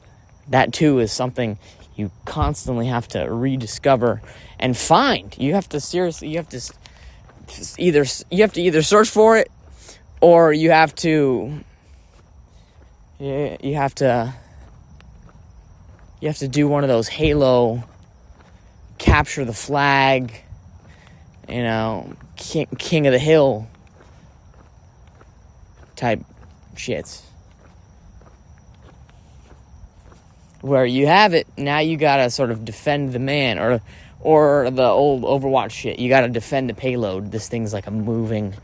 That too is something you constantly have to rediscover and find. You have to either search for it, or you have to do one of those Halo capture the flag, king of the hill type shits. Where you have it, now you gotta sort of defend the man, or the old Overwatch shit. You gotta defend the payload. This thing's like a moving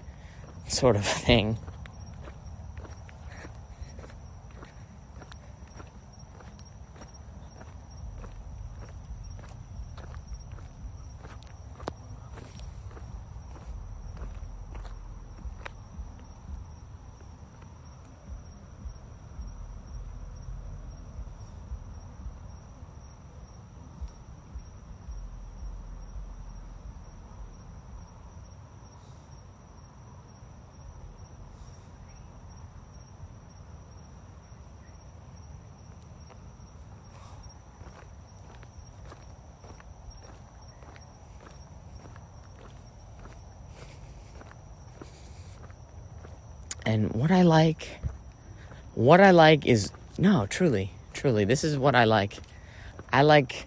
sort of thing. And what I like is, no, truly, this is what I like. I like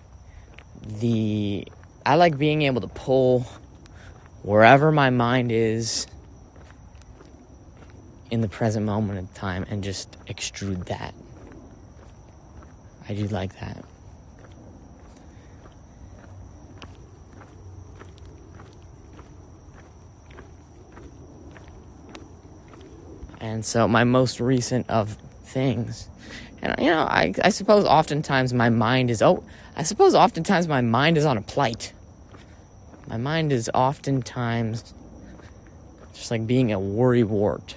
being able to pull wherever my mind is in the present moment of time and just extrude that. I do like that. And so my most recent of things, and I suppose oftentimes my mind is on a plight. My mind is oftentimes just like being a worrywart.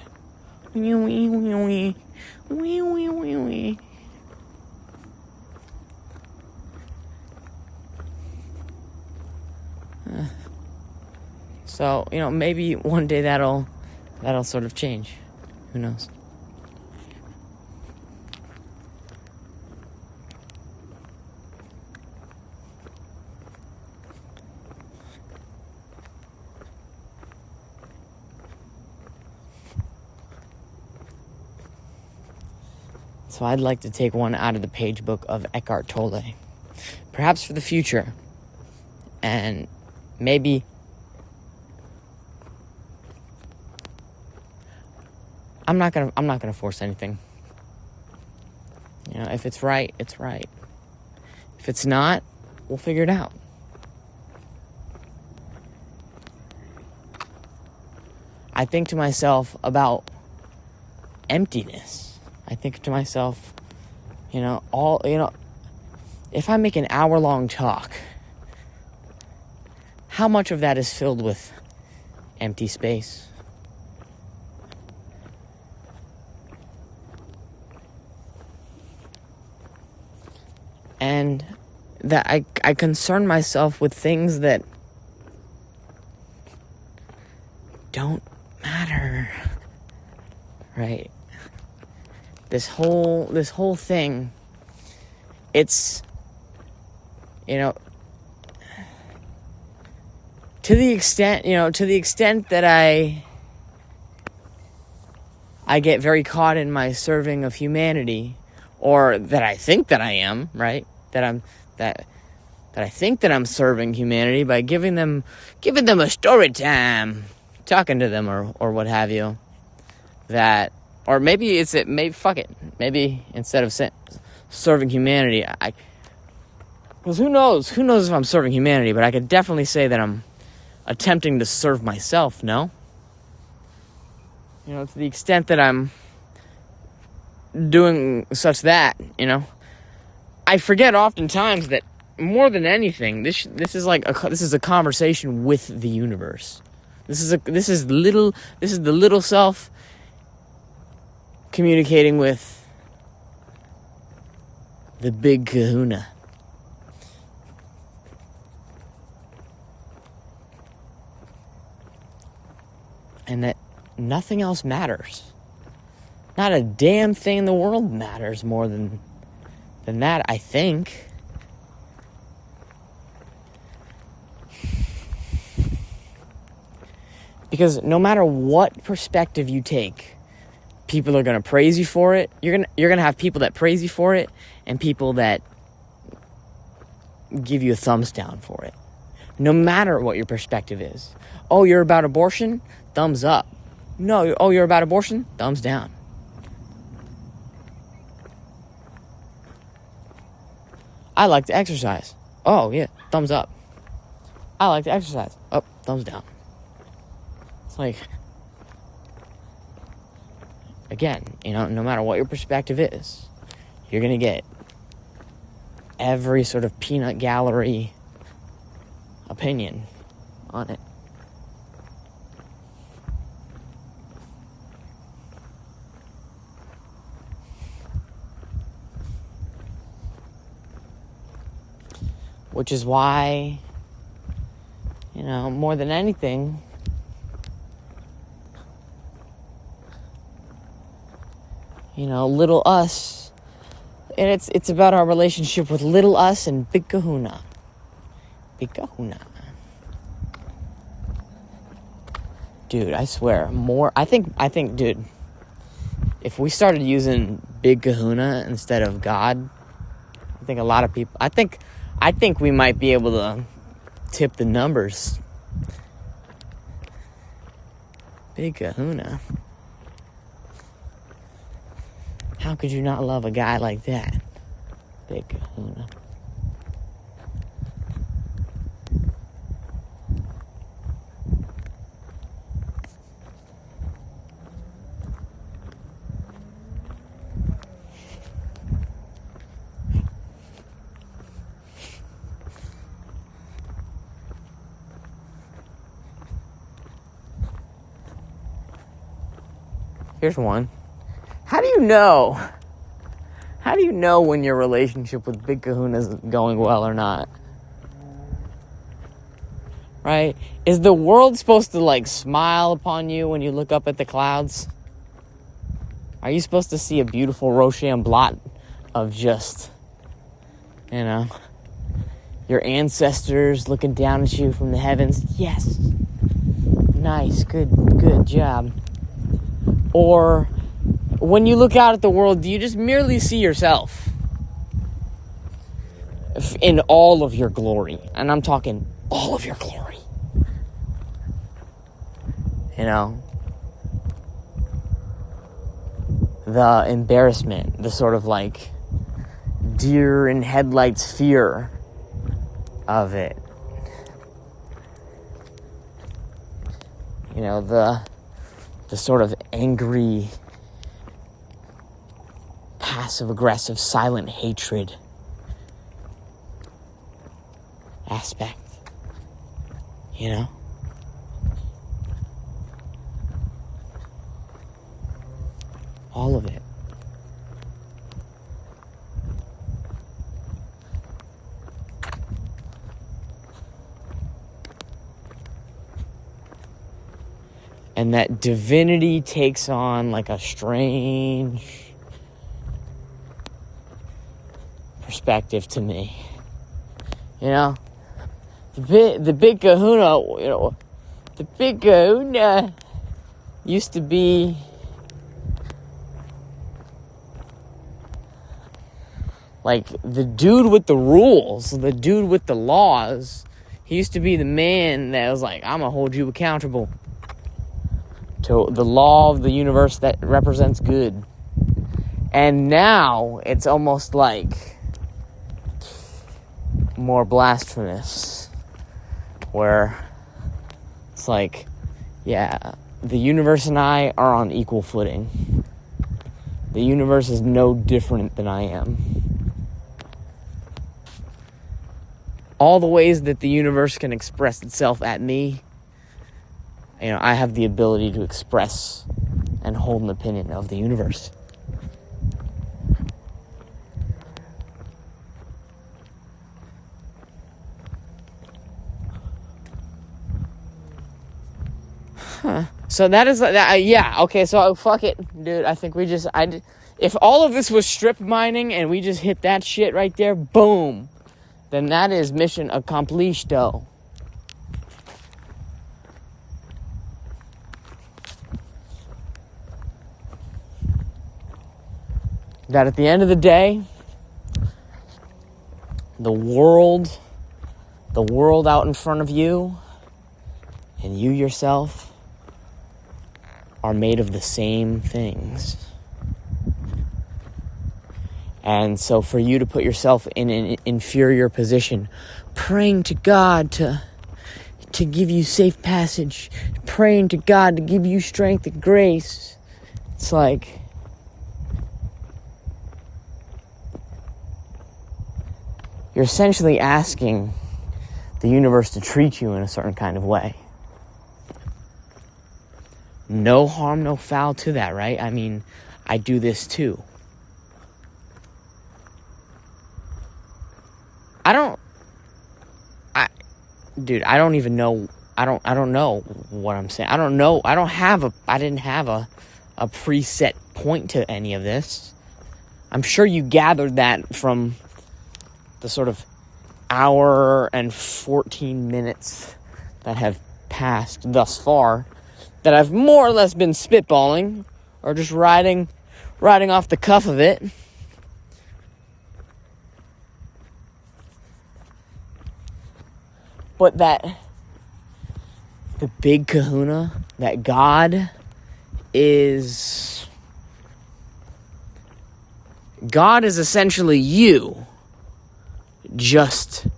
So, maybe one day that'll sort of change. Who knows? So I'd like to take one out of the page book of Eckhart Tolle. Perhaps for the future. And maybe I'm not gonna force anything. If it's right, it's right. If it's not, we'll figure it out. I think to myself about emptiness. I think to myself, if I make an hour-long talk, how much of that is filled with empty space? And that I concern myself with things that don't matter, right? This whole thing, it's, to the extent that I get very caught in my serving of humanity, or that I think that I am, right? That I think that I'm serving humanity by giving them a story time, talking to them or what have you. That, or maybe fuck it. Maybe instead of serving humanity, because who knows if I'm serving humanity, but I could definitely say that I'm attempting to serve myself, no? To the extent that I'm doing such that, I forget oftentimes that more than anything, this is a conversation with the universe. This is the little self communicating with the Big Kahuna. And that nothing else matters. Not a damn thing in the world matters more than that, I think. Because no matter what perspective you take, people are going to praise you for it. You're going to have people that praise you for it, and people that give you a thumbs down for it. No matter what your perspective is. Oh, you're about abortion? Thumbs up. No, oh, you're about abortion? Thumbs down. I like to exercise. Oh, yeah, thumbs up. I like to exercise. Oh, thumbs down. It's like, again, no matter what your perspective is, you're going to get every sort of peanut gallery opinion on it. Which is why, more than anything, little us, and it's about our relationship with little us and Big Kahuna. Big Kahuna. Dude, I swear, I think, dude, if we started using Big Kahuna instead of God, I think a lot of people, I think we might be able to tip the numbers. Big Kahuna. How could you not love a guy like that? Big Kahuna. Here's one. How do you know when your relationship with Big Kahuna is going well or not? Right? Is the world supposed to, smile upon you when you look up at the clouds? Are you supposed to see a beautiful Rochambeau blot of just, your ancestors looking down at you from the heavens? Yes. Nice. Good job. Or when you look out at the world, do you just merely see yourself in all of your glory? And I'm talking all of your glory. The embarrassment, the sort of deer in headlights fear of it. The sort of angry, passive-aggressive, silent hatred aspect. You know? All of it. And that divinity takes on like a strange perspective to me. You know? The Big Kahuna, you know, the Big Kahuna used to be like the dude with the rules, the dude with the laws. He used to be the man that was like, I'm gonna hold you accountable to the law of the universe that represents good. And now it's almost like more blasphemous, where it's like, yeah, the universe and I are on equal footing. The universe is no different than I am. All the ways that the universe can express itself at me, you know, I have the ability to express and hold an opinion of the universe. Huh. So that is that. Yeah. Okay. So fuck it, dude. I think if all of this was strip mining and we just hit that shit right there, boom, then that is mission accomplished, though. That at the end of the day, the world out in front of you and you yourself are made of the same things. And so for you to put yourself in an inferior position, praying to God to give you safe passage, praying to God to give you strength and grace, it's like, you're essentially asking the universe to treat you in a certain kind of way. No harm, no foul to that, right? I mean, I do this too. I don't even know. I don't know what I'm saying. I don't know. I didn't have a preset point to any of this. I'm sure you gathered that from the sort of hour and 14 minutes that have passed thus far, that I've more or less been spitballing or just riding off the cuff of it. But that the Big Kahuna, that God is essentially you, just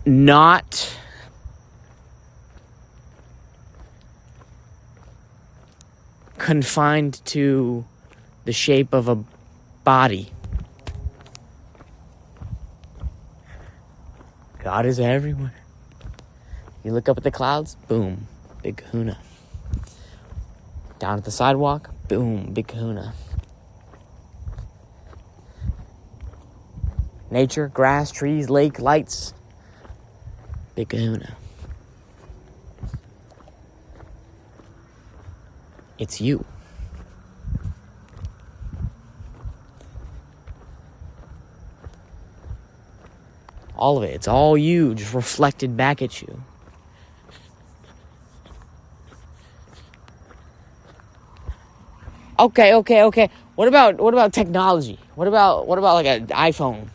not confined to the shape of a body. God is everywhere. You look up at the clouds, boom, Big Kahuna. Down at the sidewalk, boom, Big Kahuna. Nature, grass, trees, lake, lights, Big Kahuna. It's you. All of it. It's all you, just reflected back at you. Okay. What about technology? What about like an iPhone?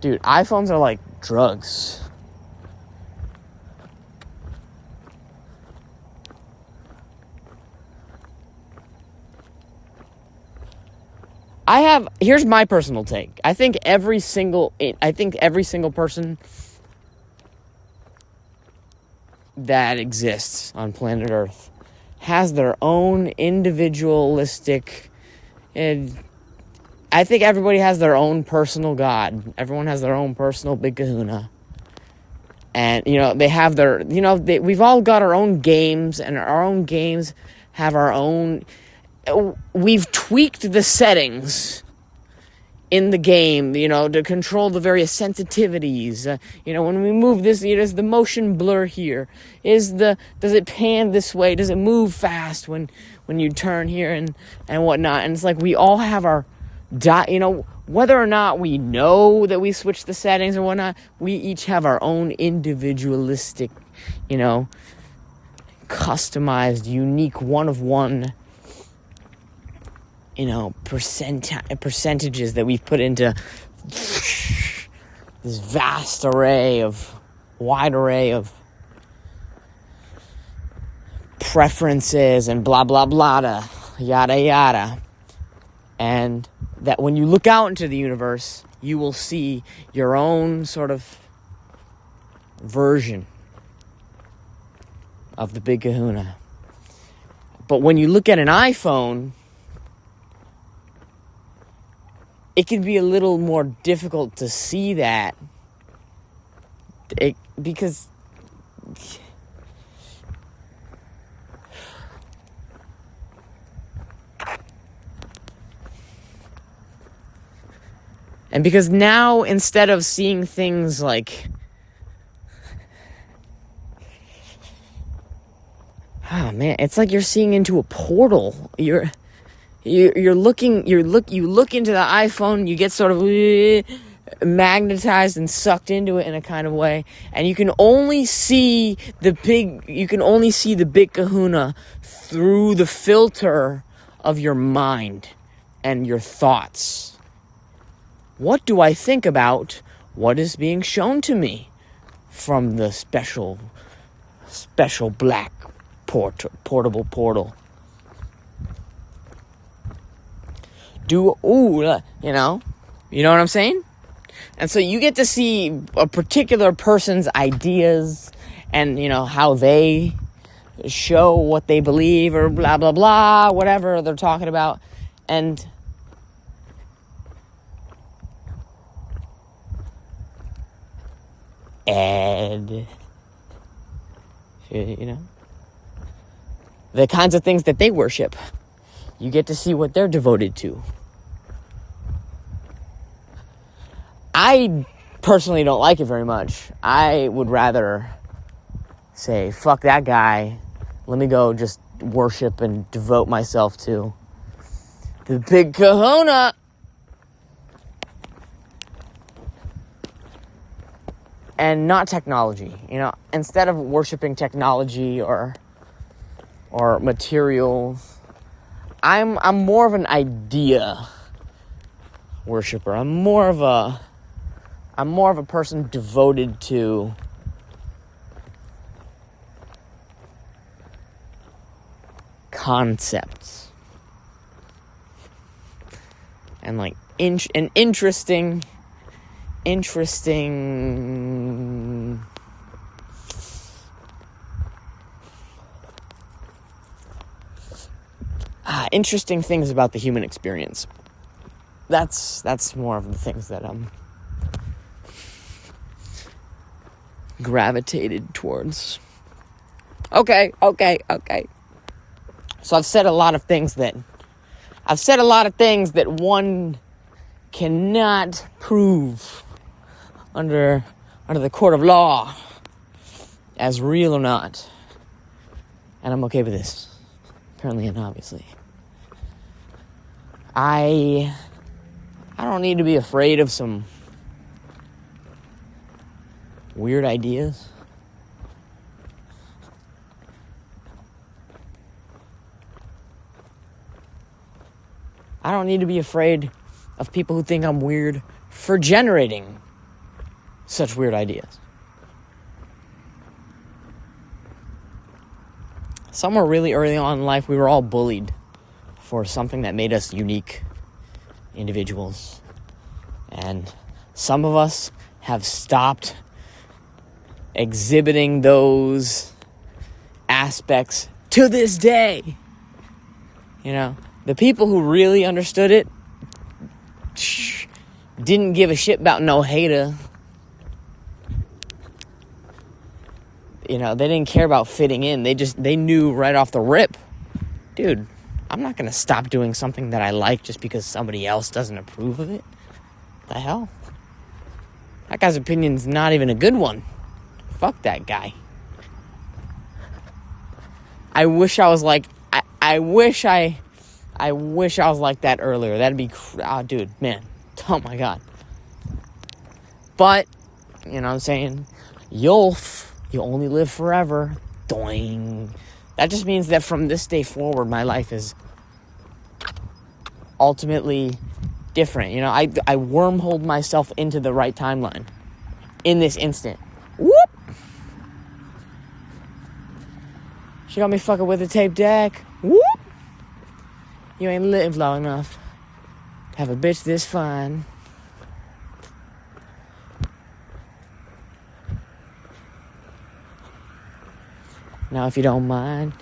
Dude, iPhones are like drugs. Here's my personal take. I think every single person that exists on planet Earth has their own individualistic, and I think everybody has their own personal God. Everyone has their own personal Big Kahuna. And, they have their, we've all got our own games, and our own games have our own, we've tweaked the settings in the game, to control the various sensitivities. When we move this, is the motion blur here? Does it pan this way? Does it move fast when you turn here and whatnot? And it's like we all have our, whether or not we know that we switch the settings or whatnot, we each have our own individualistic, customized, unique, one-of-one, percentages that we've put into this wide array of preferences and blah, blah, blah, yada, yada. And that when you look out into the universe, you will see your own sort of version of the Big Kahuna. But when you look at an iPhone, it can be a little more difficult to see that. Because now, instead of seeing things like, oh man, it's like you're seeing into a portal. You look into the iPhone, you get sort of magnetized and sucked into it in a kind of way, and you can only see the Big Kahuna through the filter of your mind and your thoughts. What do I think about what is being shown to me from the special black portable portal? You know what I'm saying? And so you get to see a particular person's ideas and, how they show what they believe or blah, blah, blah, whatever they're talking about. And the kinds of things that they worship. You get to see what they're devoted to. I personally don't like it very much. I would rather say, fuck that guy. Let me go just worship and devote myself to the Big Kahuna. And not technology. Instead of worshiping technology or materials, I'm more of an idea worshiper. I'm more of a person devoted to concepts and like interesting things about the human experience. That's more of the things that I'm gravitated towards. Okay. So I've said a lot of things that one cannot prove under the court of law as real or not. And I'm okay with this. Apparently and obviously. I don't need to be afraid of some weird ideas. I don't need to be afraid of people who think I'm weird for generating such weird ideas. Somewhere really early on in life, we were all bullied for something that made us unique individuals. And some of us have stopped exhibiting those aspects To this day. You know, the people who really understood it didn't give a shit about no hater. You know, they didn't care about fitting in. They knew right off the rip, dude, I'm not going to stop doing something that I like just because somebody else doesn't approve of it. The hell? That guy's opinion's not even a good one. Fuck that guy. I wish I was like, I wish I was like that earlier. That'd be, dude, man. Oh my God. But, you know what I'm saying? You only live forever. Doing. That just means that from this day forward, my life is ultimately different. You know, I wormholed myself into the right timeline in this instant. Whoop! She got me fucking with a tape deck. Whoop! You ain't lived long enough to have a bitch this fine. Now, if you don't mind,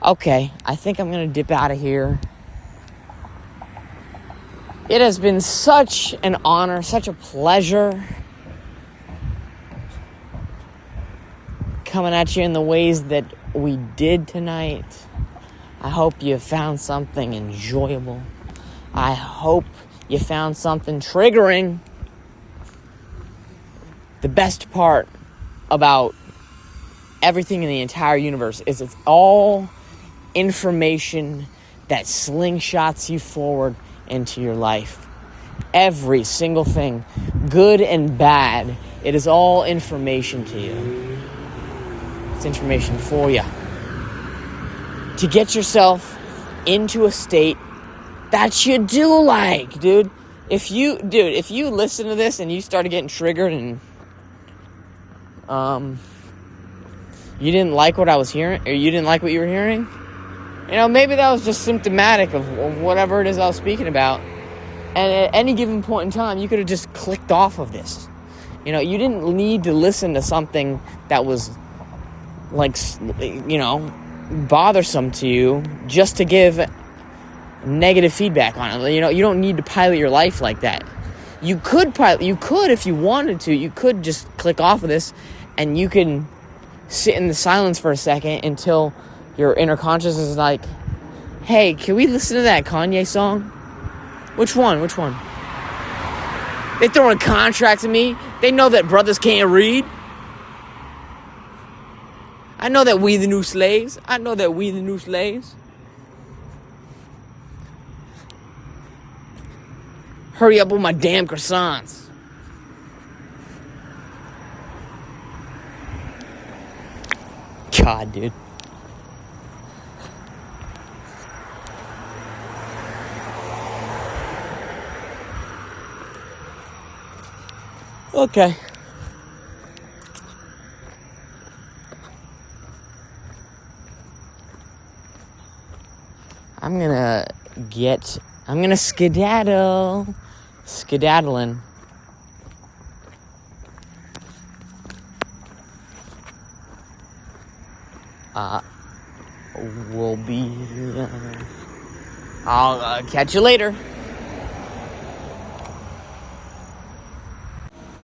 okay, I think I'm gonna dip out of here. It has been such an honor, such a pleasure coming at you in the ways that we did tonight. I hope you found something enjoyable. I hope you found something triggering. The best part about everything in the entire universe is it's all information that slingshots you forward into your life. Every single thing, good and bad, it is all information to you. It's information for you. To get yourself into a state that you do like, dude. If you listen to this and you started getting triggered and you didn't like what I was hearing, or you didn't like what you were hearing, you know, maybe that was just symptomatic of whatever it is I was speaking about. And at any given point in time, you could have just clicked off of this. You know, you didn't need to listen to something that was, like, you know, bothersome to you just to give negative feedback on it. You know, you don't need to pilot your life like that. You could if you wanted to. You could just click off of this, and you can sit in the silence for a second until your inner consciousness is like, hey, can we listen to that Kanye song? Which one? They throwing contracts at me. They know that brothers can't read. I know that we the new slaves. Hurry up with my damn croissants. God, dude. Okay. I'm gonna skedaddle. Skedaddling. I'll catch you later.